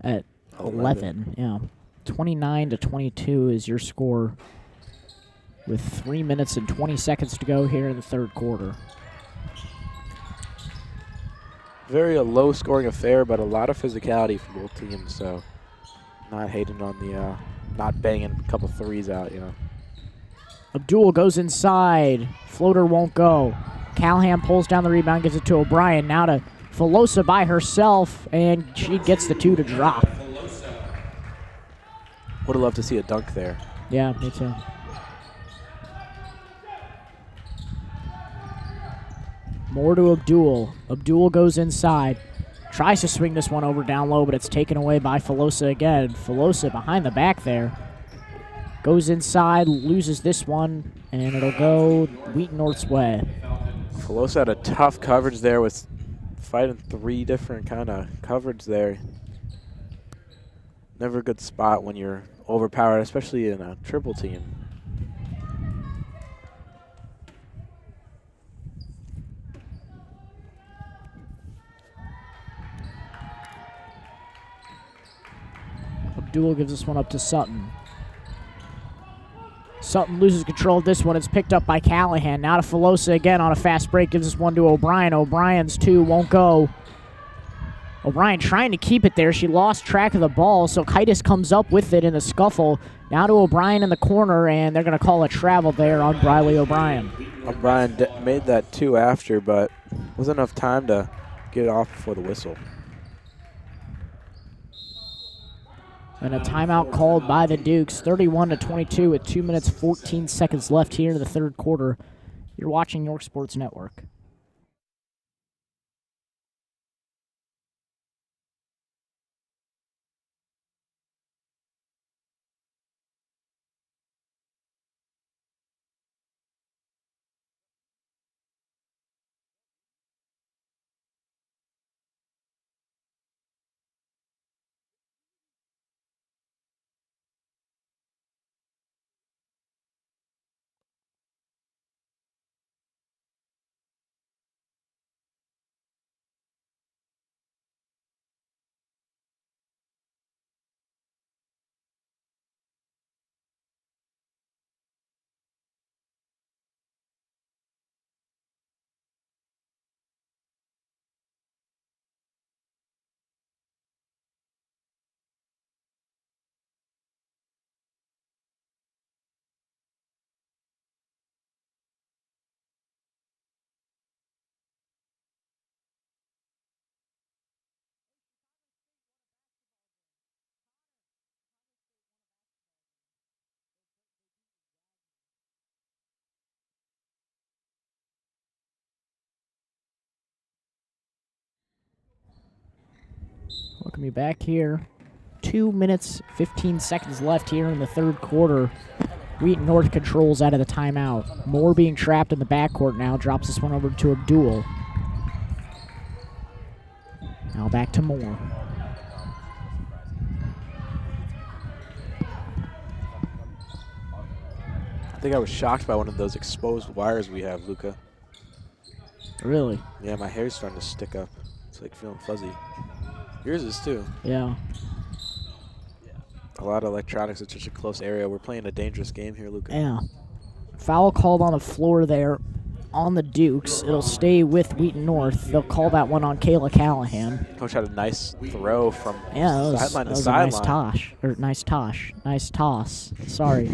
Speaker 1: at 11. Yeah, 29-22 is your score with 3 minutes and 20 seconds to go here in the third quarter.
Speaker 2: Very a low-scoring affair, but a lot of physicality from both teams. So, not hating on the not banging a couple threes out, you know.
Speaker 1: Abdul goes inside. Floater won't go. Callahan pulls down the rebound, gives it to O'Brien. Now to Filosa by herself, and she gets the 2 to drop.
Speaker 2: Would have loved to see a dunk there.
Speaker 1: Yeah, me too. More to Abdul. Abdul goes inside. Tries to swing this one over down low, but it's taken away by Filosa again. Filosa behind the back there. Goes inside, loses this one, and it'll go Wheaton North's way.
Speaker 2: Filosa had a tough coverage there with fighting 3 different kind of coverage there. Never a good spot when you're overpowered, especially in a triple team.
Speaker 1: Abdul gives this one up to Sutton. Sutton loses control of this one. It's picked up by Callahan. Now to Filosa again on a fast break. Gives this one to O'Brien. O'Brien's two won't go. O'Brien trying to keep it there. She lost track of the ball, so Silkaitis comes up with it in the scuffle. Now to O'Brien in the corner, and they're going to call a travel there on Briley O'Brien.
Speaker 2: O'Brien made that two after, but wasn't enough time to get it off before the whistle.
Speaker 1: And a timeout called by the Dukes, 31-22 with 2 minutes 14 seconds left here in the third quarter. You're watching York Sports Network. Welcome you back here. 2 minutes, 15 seconds left here in the third quarter. Wheaton North controls out of the timeout. Moore being trapped in the backcourt now. Drops this one over to Abdul. Now back to Moore.
Speaker 2: I think I was shocked by one of those exposed wires we have, Luca.
Speaker 1: Really?
Speaker 2: Yeah, my hair's starting to stick up. It's like feeling fuzzy. Yours is too.
Speaker 1: Yeah.
Speaker 2: A lot of electronics in such a close area. We're playing a dangerous game here, Luca.
Speaker 1: Yeah. Foul called on the floor there on the Dukes. It'll stay with Wheaton North. They'll call that one on Kayla Callahan.
Speaker 2: Coach had a nice throw from sideline to
Speaker 1: sideline. Nice toss. Sorry,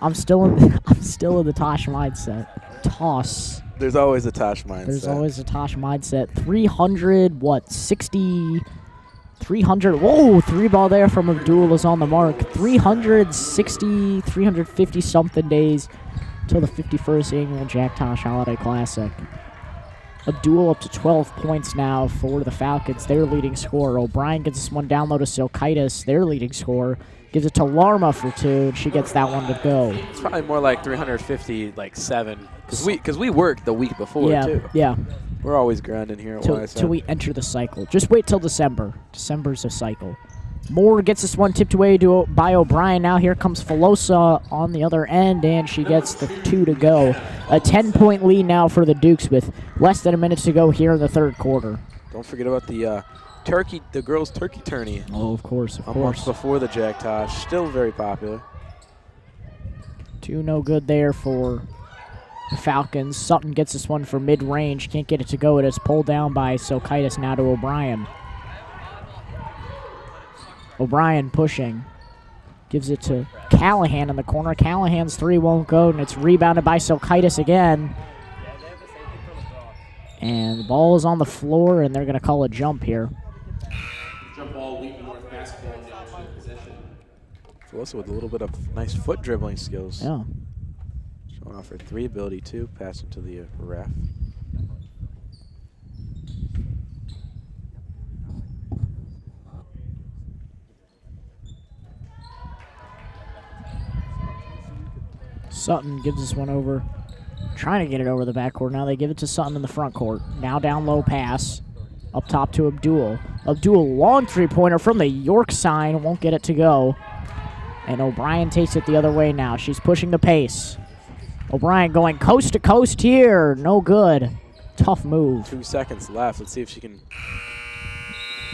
Speaker 1: I'm still in the Tosh mindset. Toss.
Speaker 2: There's always a Tosh mindset.
Speaker 1: There's always a Tosh mindset. 300, whoa, three ball there from Abdul is on the mark. 360, 350 something days till the 51st annual Jack Tosh Holiday Classic. Abdul up to 12 points now for the Falcons, their leading scorer. O'Brien gets this one down low to Silkaitis, their leading scorer. Gives it to Larma for two, and she gets that one to go.
Speaker 2: It's probably more like 350, like 7, because we worked the week before, too.
Speaker 1: Yeah.
Speaker 2: We're always grinding here at YSF.
Speaker 1: Till we enter the cycle. Just wait till December. December's a cycle. Moore gets this one tipped away by O'Brien. Now here comes Filosa on the other end, and she gets the two to go. A 10-point lead now for the Dukes with less than a minute to go here in the third quarter.
Speaker 2: Don't forget about the girls' turkey tourney.
Speaker 1: Oh, of course.
Speaker 2: A month before the Jack Tosh. Still very popular.
Speaker 1: Two no good there for the Falcons. Sutton gets this one for mid-range. Can't get it to go. It is pulled down by Silkaitis now to O'Brien. O'Brien pushing. Gives it to Callahan in the corner. Callahan's three won't go, and it's rebounded by Silkaitis again. And the ball is on the floor, and they're going to call a jump here.
Speaker 3: Jump ball, Wheaton North basketball in the alternate possession.
Speaker 2: Also with a little bit of nice foot dribbling skills.
Speaker 1: Yeah.
Speaker 2: Showing off her three ability, too. Passing to the ref.
Speaker 1: Sutton gives this one over. Trying to get it over the backcourt. Now they give it to Sutton in the front court. Now down low pass. Up top to Abdul. Abdul, long three-pointer from the York sign. Won't get it to go. And O'Brien takes it the other way now. She's pushing the pace. O'Brien going coast to coast here. No good. Tough move.
Speaker 2: 2 seconds left. Let's see if she can.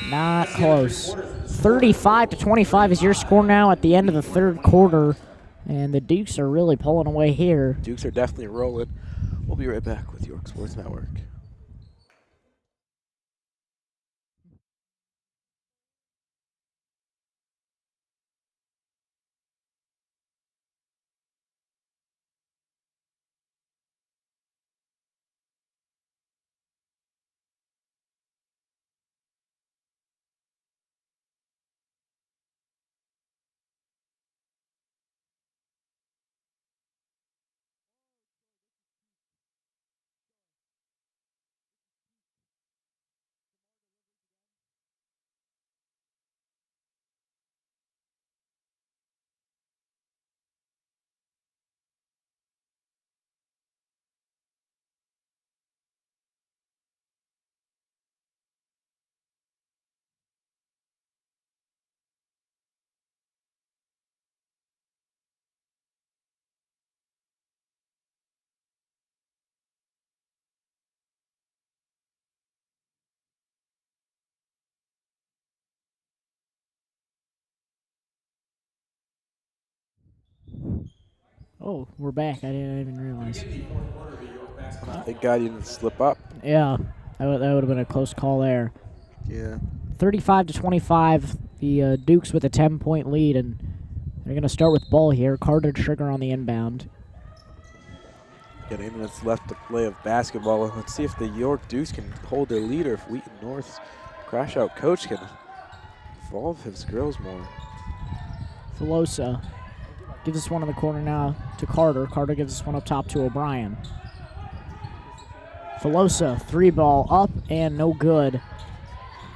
Speaker 1: Not close. 35-25 is your score now at the end of the third quarter. And the Dukes are really pulling away here.
Speaker 2: Dukes are definitely rolling. We'll be right back with York Sports Network.
Speaker 1: Oh, we're back. I didn't even realize.
Speaker 2: Thank God you didn't slip up.
Speaker 1: Yeah, that would have been a close call there.
Speaker 2: Yeah.
Speaker 1: 35-25, the Dukes with a 10-point lead, and they're going to start with ball here. Carter Trigger on the inbound.
Speaker 2: Got 8 minutes left to play of basketball. Let's see if the York Dukes can hold their lead or if Wheaton North's crash-out coach can involve his girls more.
Speaker 1: Filosa gives us one in the corner now to Carter. Carter gives us one up top to O'Brien. Filosa, 3-ball up and no good.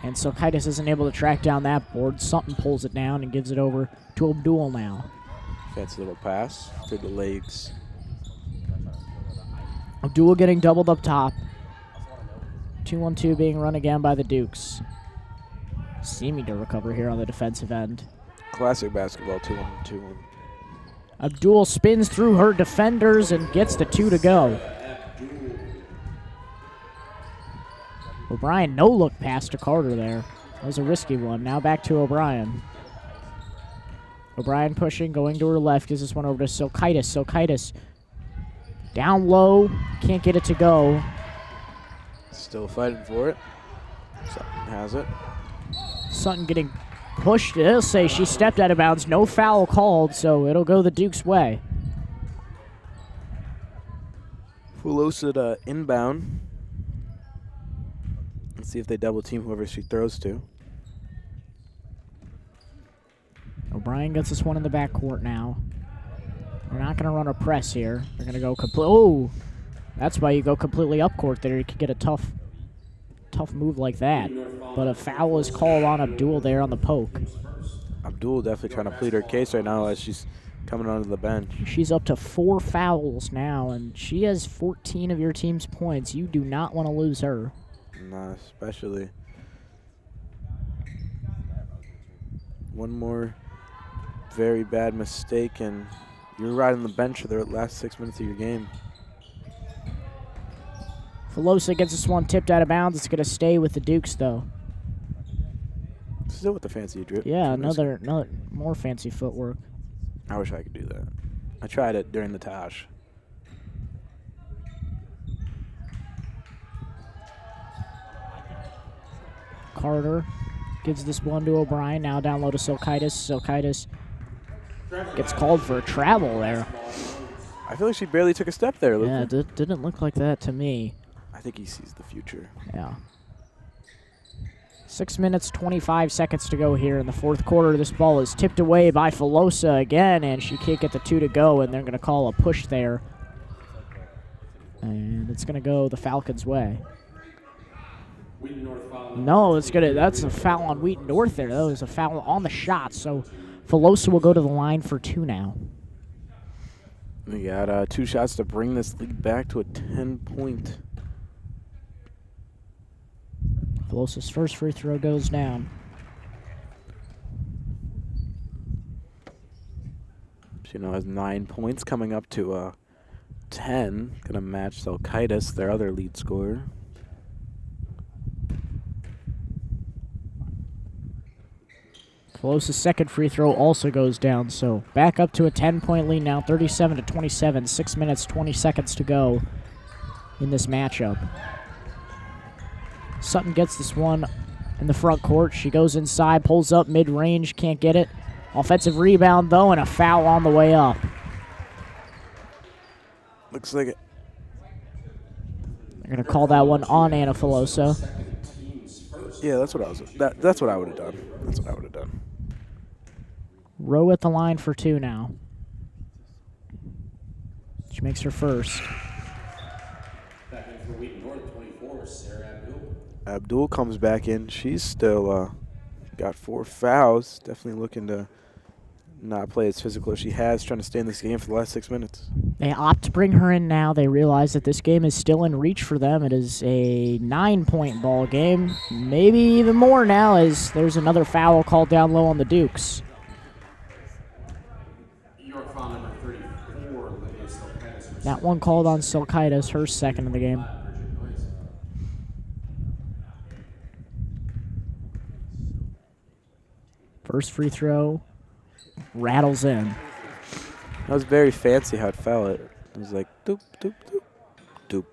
Speaker 1: And Silkaitis isn't able to track down that board. Sutton pulls it down and gives it over to Abdul now.
Speaker 2: Fancy little pass through the legs.
Speaker 1: Abdul getting doubled up top. 2-1-2 being run again by the Dukes. Seeming to recover here on the defensive end.
Speaker 2: Classic basketball, 2-1, 2-1.
Speaker 1: Abdul spins through her defenders and gets the 2 to go. O'Brien, no look pass to Carter there. That was a risky one. Now back to O'Brien. O'Brien pushing, going to her left, gives this one over to Silkaitis. Silkaitis down low, can't get it to go.
Speaker 2: Still fighting for it. Sutton has it.
Speaker 1: Sutton getting pushed. It'll say she stepped out of bounds. No foul called, so it'll go the Dukes' way.
Speaker 2: Filosa inbound. Let's see if they double team whoever she throws to.
Speaker 1: O'Brien gets this one in the backcourt now. They're not going to run a press here. They're going to go complete. Oh, that's why you go completely up court there. You could get a tough move like that. But a foul is called on Abdul there on the poke.
Speaker 2: Abdul definitely trying to plead her case right now as she's coming onto the bench.
Speaker 1: She's up to 4 fouls now, and she has 14 of your team's points. You do not want to lose her.
Speaker 2: Nah, especially. One more very bad mistake, and you're riding the bench for the last 6 minutes of your game.
Speaker 1: Filosa gets this one tipped out of bounds. It's going to stay with the Dukes, though.
Speaker 2: Still with the fancy drip.
Speaker 1: Yeah, another more fancy footwork.
Speaker 2: I wish I could do that. I tried it during the Tosh.
Speaker 1: Carter gives this one to O'Brien. Now down low to Silkaitis. Silkaitis gets called for a travel there.
Speaker 2: I feel like she barely took a step there, Luca.
Speaker 1: Yeah, it didn't look like that to me.
Speaker 2: I think he sees the future.
Speaker 1: Yeah. 6 minutes, 25 seconds to go here in the fourth quarter. This ball is tipped away by Filosa again, and she can't get the 2 to go, and they're going to call a push there. And it's going to go the Falcons' way. No, that's a foul on Wheaton North there. That was a foul on the shot, so Filosa will go to the line for 2 now.
Speaker 2: We got 2 shots to bring this lead back to a 10-point.
Speaker 1: Filosa's first free throw goes down.
Speaker 2: She now has 9 points, coming up to 10. Going to match Silkaitis, their other lead scorer.
Speaker 1: Velosa's second free throw also goes down, so back up to a 10-point lead now, 37-27, 6 minutes, 20 seconds to go in this matchup. Sutton gets this one in the front court. She goes inside, pulls up mid-range, can't get it. Offensive rebound, though, and a foul on the way up.
Speaker 2: Looks like it.
Speaker 1: They're going to call that one on Anna Velosa.
Speaker 2: Yeah, that's what I was. That's what I would have done. That's what I would have done.
Speaker 1: Rowe at the line for 2 now. She makes her first.
Speaker 3: Back in for Wheaton North, 24, Sarah Abdul.
Speaker 2: Abdul comes back in. She's still got 4 fouls. Definitely looking to not play as physical as she has, trying to stay in this game for the last 6 minutes.
Speaker 1: They opt to bring her in now. They realize that this game is still in reach for them. It is a 9-point ball game, maybe even more now as there's another foul called down low on the Dukes.
Speaker 3: York foul number 34, Olivia Silkaitis.
Speaker 1: That one called on Silkaitis, her second of the game. First free throw rattles in.
Speaker 2: That was very fancy how it fell. It was like doop, doop, doop, doop.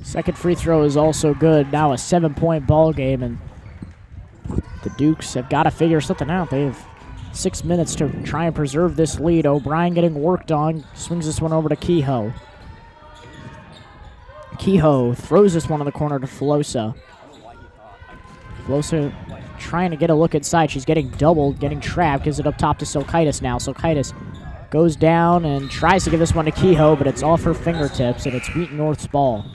Speaker 1: Second free throw is also good. Now a 7-point ball game, and the Dukes have got to figure something out. They have 6 minutes to try and preserve this lead. O'Brien getting worked on. Swings this one over to Kehoe. Kehoe throws this one in the corner to Velosa. Velosa trying to get a look inside. She's getting doubled, getting trapped. Gives it up top to Silkaitis now. Silkaitis goes down and tries to give this one to Kehoe, but it's off her fingertips, and it's Wheaton North's ball.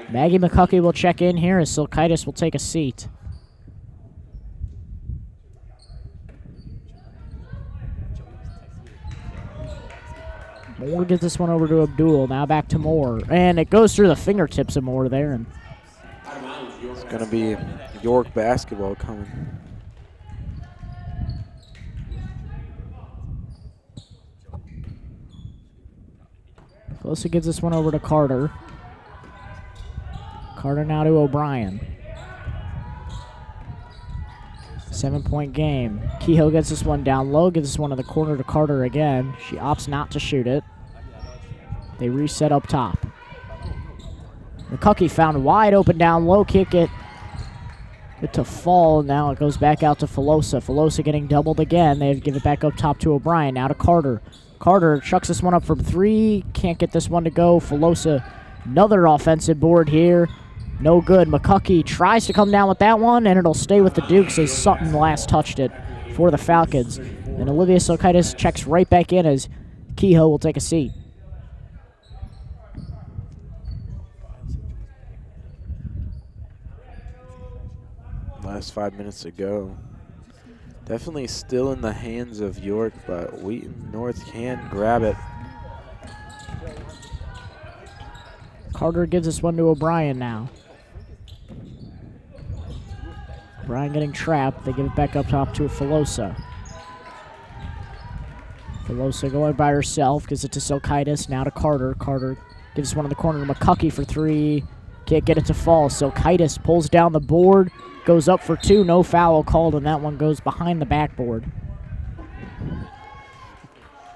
Speaker 1: Maggie McCuckey will check in here as Silkaitis will take a seat. Moore gets this one over to Abdul. Now back to Moore. And it goes through the fingertips of Moore there. And
Speaker 2: it's going to be York basketball coming.
Speaker 1: Velosa gives this one over to Carter. Carter now to O'Brien. 7-point game. Kehoe gets this one down low, gives this one in the corner to Carter again. She opts not to shoot it. They reset up top. McCuckey found wide open down low, can't get it to fall. Now it goes back out to Velosa. Velosa getting doubled again. They give it back up top to O'Brien. Now to Carter. Carter chucks this one up from 3. Can't get this one to go. Velosa, another offensive board here. No good. McCuckey tries to come down with that one, and it'll stay with the Dukes as Sutton last touched it for the Falcons. And Olivia Silkaitis checks right back in as Kehoe will take a seat.
Speaker 2: Last 5 minutes to go. Definitely still in the hands of York, but Wheaton North can grab it.
Speaker 1: Carter gives this one to O'Brien now. O'Brien getting trapped. They give it back up top to Velosa. Velosa going by herself. Gives it to Silkaitis. Now to Carter. Carter gives one in the corner to McCuckey for 3. Can't get it to fall. Silkaitis pulls down the board. Goes up for 2. No foul called, and that one goes behind the backboard.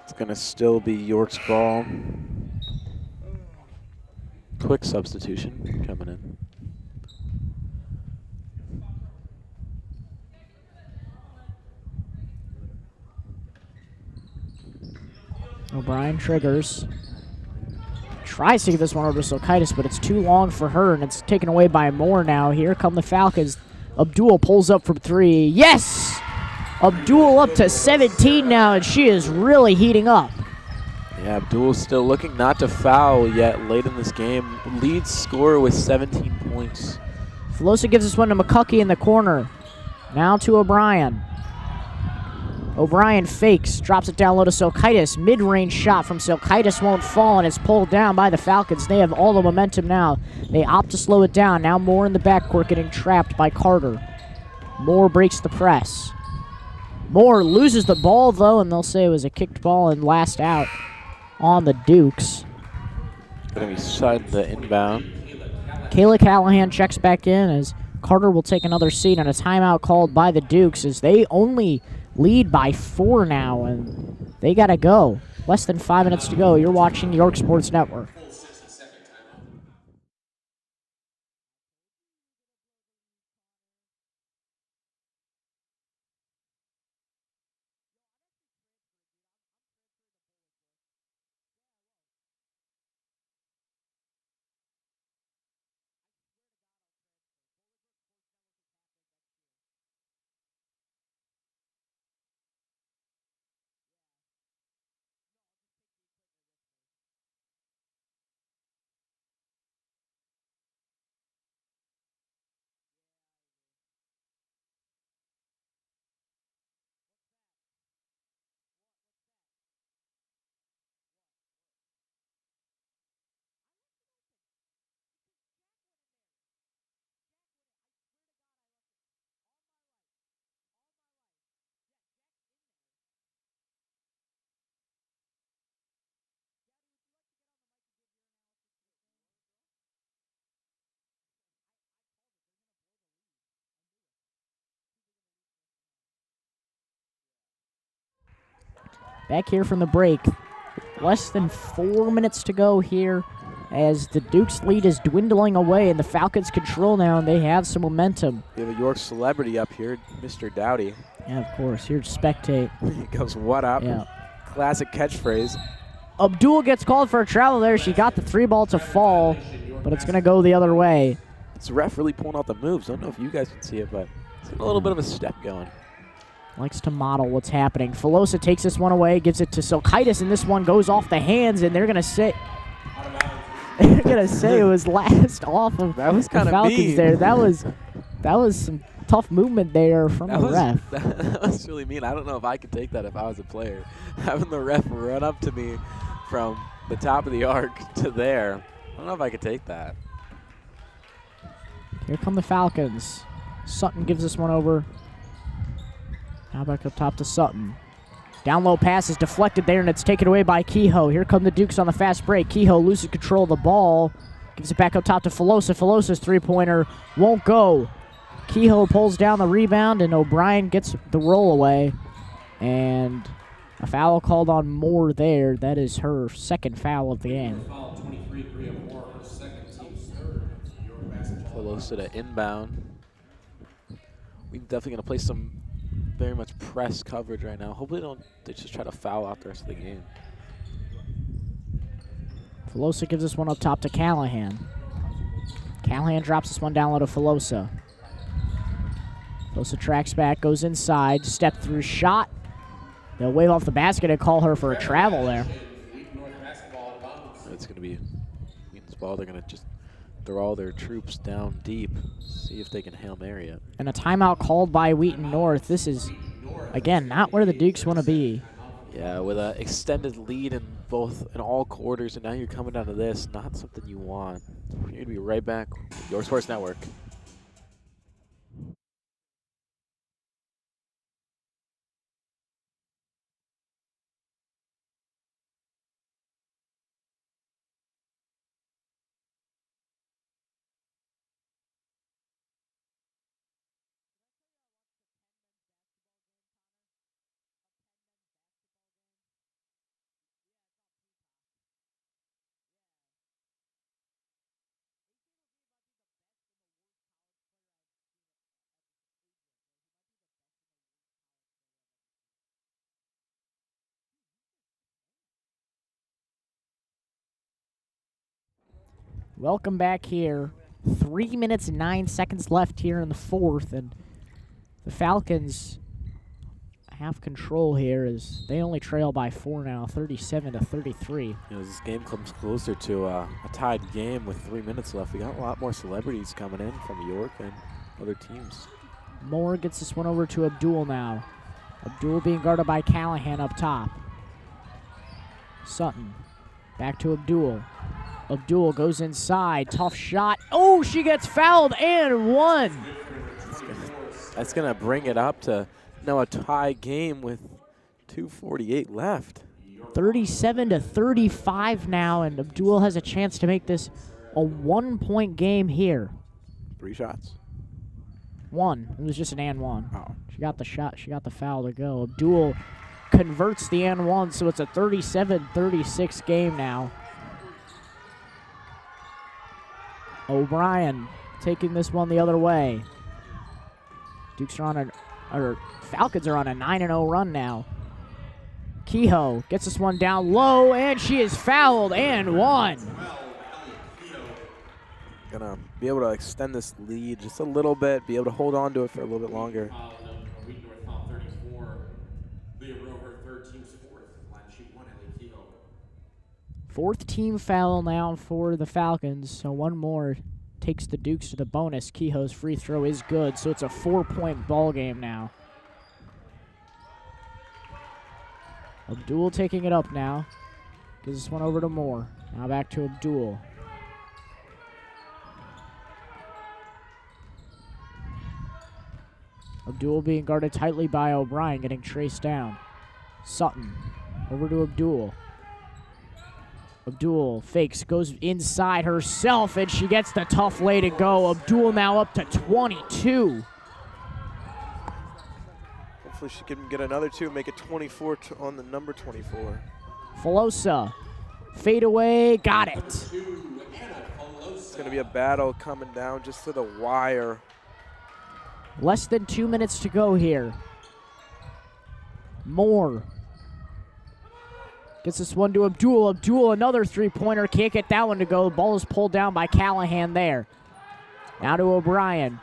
Speaker 2: It's going to still be York's ball. Quick substitution coming in.
Speaker 1: O'Brien triggers. Tries to get this one over to Silkaitis, but it's too long for her, and it's taken away by Moore now. Here come the Falcons. Abdul pulls up from 3. Yes! Abdul up to 17 now, and she is really heating up.
Speaker 2: Yeah, Abdul still looking not to foul yet late in this game. Lead scorer with 17 points.
Speaker 1: Velosa gives this one to McCuckey in the corner. Now to O'Brien. O'Brien fakes, drops it down low to Silkaitis. Mid-range shot from Silkaitis won't fall, and it's pulled down by the Falcons. They have all the momentum now. They opt to slow it down. Now Moore in the backcourt getting trapped by Carter. Moore breaks the press. Moore loses the ball, though, and they'll say it was a kicked ball and last out on the Dukes.
Speaker 2: Going to be Sutton the inbound.
Speaker 1: Kayla Callahan checks back in as Carter will take another seat, and a timeout called by the Dukes as they only lead by 4 now, and they got to go. Less than 5 minutes to go. You're watching York Sports Network. Back here from the break. Less than 4 minutes to go here as the Dukes lead is dwindling away and the Falcons control now, and they have some momentum.
Speaker 2: We have a York celebrity up here, Mr. Dowdy.
Speaker 1: Yeah, of course. Here to spectate.
Speaker 2: He goes, what up?
Speaker 1: Yeah.
Speaker 2: Classic catchphrase.
Speaker 1: Abdul gets called for a travel there. She got the 3-ball to fall, but it's going to go the other way.
Speaker 2: This ref really pulling out the moves. I don't know if you guys can see it, but it's a little bit of a step going.
Speaker 1: Likes to model what's happening. Filosa takes this one away, gives it to Silkaitis, and this one goes off the hands, and they're going to say it was last off of
Speaker 2: that was
Speaker 1: the Falcons
Speaker 2: mean.
Speaker 1: there. That was some tough movement there from the ref.
Speaker 2: That was really mean. I don't know if I could take that if I was a player. Having the ref run up to me from the top of the arc to there, I don't know if I could take that.
Speaker 1: Here come the Falcons. Sutton gives this one over. Now back up top to Sutton. Down low pass is deflected there, and it's taken away by Kehoe. Here come the Dukes on the fast break. Kehoe loses control of the ball. Gives it back up top to Filosa. Filosa's three-pointer won't go. Kehoe pulls down the rebound, and O'Brien gets the roll away. And a foul called on Moore there. That is her second foul of the game.
Speaker 2: Filosa to inbound. We're definitely going to play some very much press coverage right now. Hopefully they just try to foul out the rest of the game.
Speaker 1: Filosa gives this one up top to Callahan. Callahan drops this one down low to Filosa. Filosa tracks back, goes inside, step through shot. They'll wave off the basket and call her for a travel there.
Speaker 2: It's going to be Wheaton's ball. They're going to just throw all their troops down deep, see if they can Hail Mary it.
Speaker 1: And a timeout called by Wheaton North. This is, again, not where the Dukes want to be.
Speaker 2: Yeah, with an extended lead in all quarters, and now you're coming down to this, not something you want. We're going to be right back with York Sports Network.
Speaker 1: Welcome back here. 3 minutes and 9 seconds left here in the fourth, and the Falcons have control here as they only trail by 4 now, 37-33.
Speaker 2: You know, as this game comes closer to a tied game with 3 minutes left, we got a lot more celebrities coming in from York and other teams.
Speaker 1: Moore gets this one over to Abdul now. Abdul being guarded by Callahan up top. Sutton back to Abdul. Abdul goes inside. Tough shot. Oh, she gets fouled and one.
Speaker 2: That's going to bring it up to now a tie game with 2:48 left.
Speaker 1: 37-35 now, and Abdul has a chance to make this a 1-point game here.
Speaker 2: 3 shots.
Speaker 1: 1. It was just an and 1.
Speaker 2: Oh.
Speaker 1: She got the shot. She got the foul to go. Abdul converts the and 1, so it's a 37-36 game now. O'Brien taking this one the other way. Dukes are on Falcons are on a 9-0 run now. Kehoe gets this one down low, and she is fouled and 1.
Speaker 2: Gonna be able to extend this lead just a little bit, be able to hold on to it for a little bit longer.
Speaker 3: Wheaton North foul 34. Leah Rowe, her 3rd, team's 4th. Line to shoot 1, Ellie Kehoe.
Speaker 1: 4th team foul now for the Falcons, so 1 more takes the Dukes to the bonus. Kehoe's free throw is good, so it's a 4-point ball game now. Abdul taking it up now. Gives this one over to Moore. Now back to Abdul. Abdul being guarded tightly by O'Brien, getting traced down. Sutton over to Abdul. Abdul fakes, goes inside herself, and she gets the tough lay to go. Abdul now up to 22.
Speaker 2: Hopefully she can get another 2, make it 24 on the number 24.
Speaker 1: Filosa, fade away, got it.
Speaker 2: It's going to be a battle coming down just to the wire.
Speaker 1: Less than 2 minutes to go here. Moore gets this one to Abdul. Abdul, another 3-pointer. Can't get that one to go. The ball is pulled down by Callahan there. Now to O'Brien.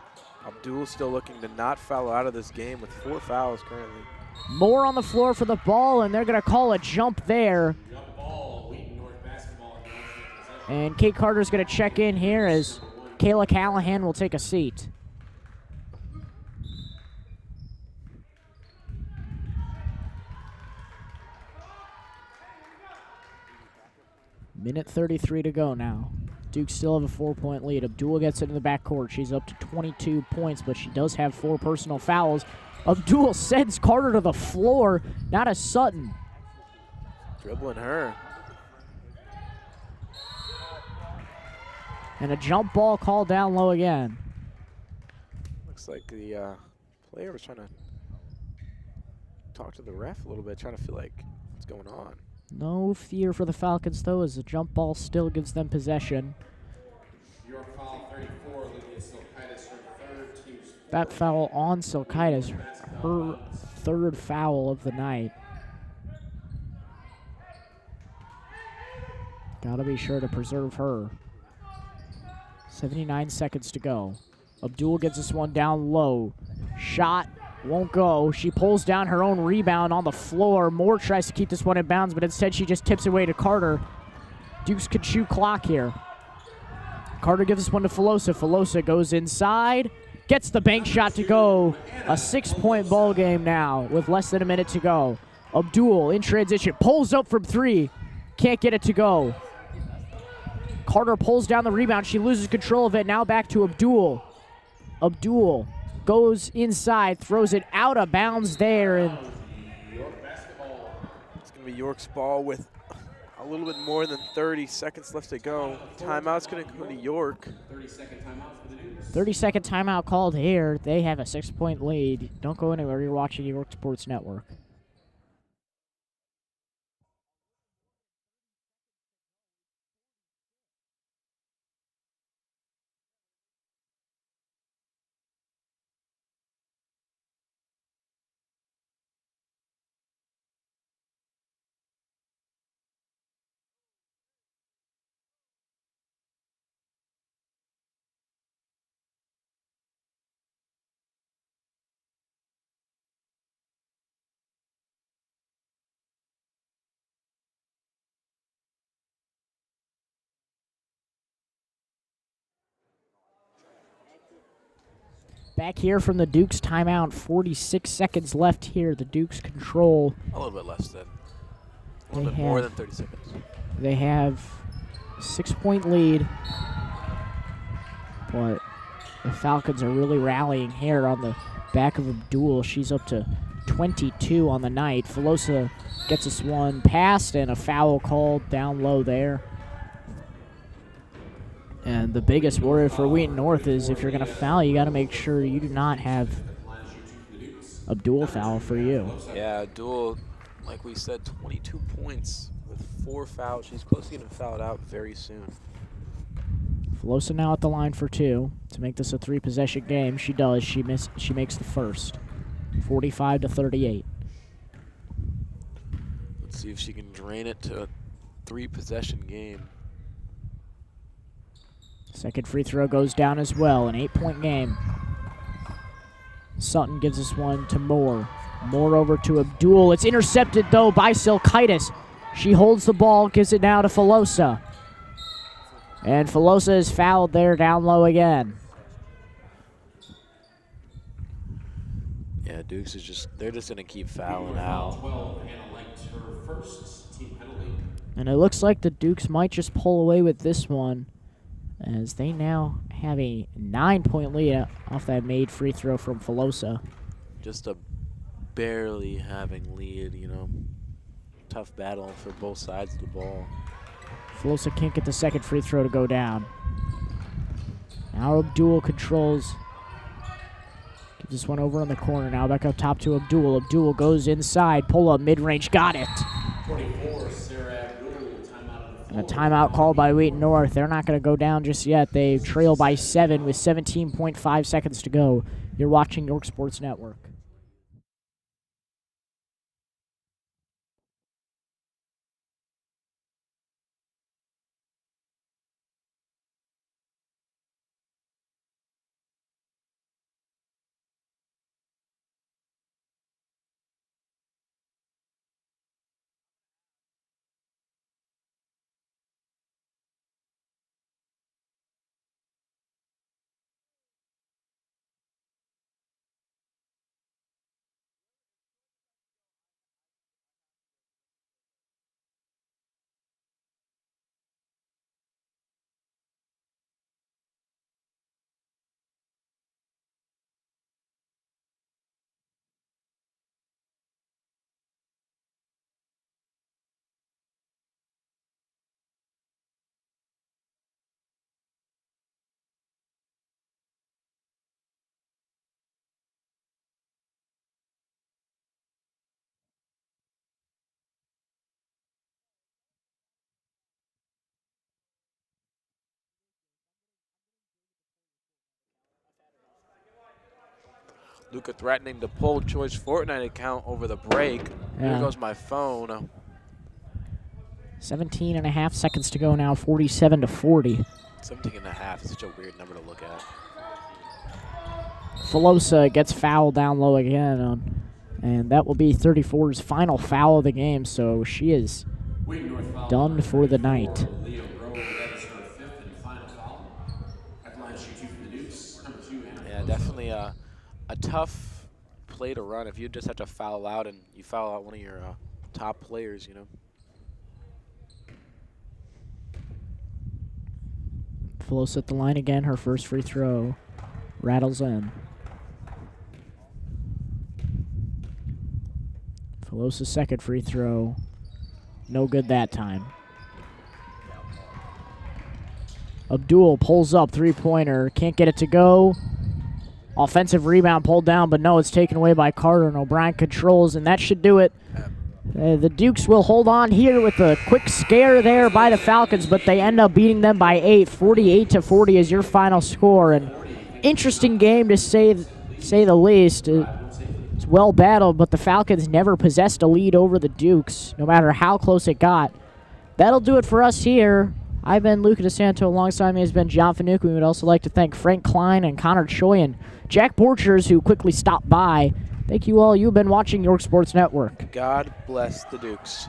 Speaker 2: Abdul still looking to not foul out of this game with 4 fouls currently.
Speaker 1: Moore on the floor for the ball, and they're going to call a jump there.
Speaker 3: Jump ball, Wheaton North basketball.
Speaker 1: And Kate Carter's going to check in here as Kayla Callahan will take a seat. Minute 33 to go now. Dukes still have a 4-point lead. Abdul gets it in the backcourt. She's up to 22 points, but she does have 4 personal fouls. Abdul sends Carter to the floor, not a Sutton.
Speaker 2: Dribbling her.
Speaker 1: And a jump ball called down low again.
Speaker 2: Looks like the player was trying to talk to the ref a little bit, trying to feel like what's going on.
Speaker 1: No fear for the Falcons, though, as the jump ball still gives them possession.
Speaker 3: Your foul 34, Olivia Silkaitis, her 3rd, team's 4th.
Speaker 1: That foul on Silkaitis, her 3rd foul of the night. Gotta be sure to preserve her. 79 seconds to go. Abdul gets this one down low. Shot won't go. She pulls down her own rebound on the floor. Moore tries to keep this one in bounds, but instead she just tips away to Carter. Dukes could shoot clock here. Carter gives this one to Filosa. Filosa goes inside, gets the bank shot to go. A 6-point ball game now with less than a minute to go. Abdul in transition, pulls up from 3. Can't get it to go. Carter pulls down the rebound. She loses control of it. Now back to Abdul. Abdul goes inside, throws it out of bounds there. And
Speaker 2: it's going to be York's ball with a little bit more than 30 seconds left to go. Timeout's going to go to York.
Speaker 3: 30-second timeout for the Dukes.
Speaker 1: 30-second timeout called here. They have a 6-point lead. Don't go anywhere. You're watching York Sports Network. Back here from the Dukes timeout, 46 seconds left here. The Dukes control.
Speaker 2: A little bit less than, a little bit more than 30 seconds.
Speaker 1: They have a 6-point lead, but the Falcons are really rallying here on the back of Abdul. She's up to 22 on the night. Filosa gets us one past and a foul called down low there. And the biggest worry for Wheaton North is if you're going to foul, you got to make sure you do not have Abdul foul for you.
Speaker 2: Yeah, Abdul, like we said, 22 points with 4 fouls. She's close to getting fouled out very soon.
Speaker 1: Filosa now at the line for 2 to make this a 3-possession game. She does. She makes the first. 45-38.
Speaker 2: Let's see if she can drain it to a 3-possession game.
Speaker 1: Second free throw goes down as well. An 8-point game. Sutton gives us one to Moore. Moore over to Abdul. It's intercepted, though, by Silkaitis. She holds the ball, gives it now to Filosa. And Filosa is fouled there down low again.
Speaker 2: Yeah, Dukes is they're just going to keep fouling out.
Speaker 3: 12, Hannah Light, her first team penalty.
Speaker 1: And it looks like the Dukes might just pull away with this one, as they now have a 9-point lead off that made free throw from Filosa.
Speaker 2: Just a barely having lead, you know. Tough battle for both sides of the ball.
Speaker 1: Filosa can't get the second free throw to go down. Now Abdul controls. Gives this one over in the corner. Now back up top to Abdul. Abdul goes inside. Pull up mid-range. Got it.
Speaker 3: 24, Sarah Abdul, timeout on the
Speaker 1: And a timeout called by Wheaton North. They're not going to go down just yet. They trail by 7 with 17.5 seconds to go. You're watching York Sports Network.
Speaker 2: Luca threatening to pull Choi's Fortnite account over the break.
Speaker 1: Yeah.
Speaker 2: Here goes my phone.
Speaker 1: 17 and a half seconds to go now, 47-40.
Speaker 2: 17 and a half is such a weird number to look at.
Speaker 1: Filosa gets fouled down low again, and that will be 34's final foul of the game, so she is
Speaker 3: Wheaton North foul
Speaker 1: done
Speaker 3: number
Speaker 1: for the
Speaker 3: 34,
Speaker 1: night.
Speaker 3: Leah Rowe, that is her 5th and final foul. At the line to shoot 2 for the Dukes. Number 2, Hannah.
Speaker 2: Yeah, definitely a tough play to run if you just have to foul out and you foul out one of your top players, you know.
Speaker 1: Filosa at the line again. Her first free throw rattles in. Filosa's second free throw, no good that time. Abdul pulls up, three-pointer, can't get it to go. Offensive rebound pulled down, but no, it's taken away by Carter, and O'Brien controls, and that should do it. The Dukes will hold on here with a quick scare there by the Falcons, but they end up beating them by 8. 48-40 is your final score. An interesting game to say the least. It's well battled, but the Falcons never possessed a lead over the Dukes, no matter how close it got. That'll do it for us here. I've been Luca DeSanto. Alongside me has been John Fanuc. We would also like to thank Frank Klein and Connor Choi and Jack Borchers, who quickly stopped by. Thank you all. You've been watching York Sports Network.
Speaker 2: God bless the Dukes.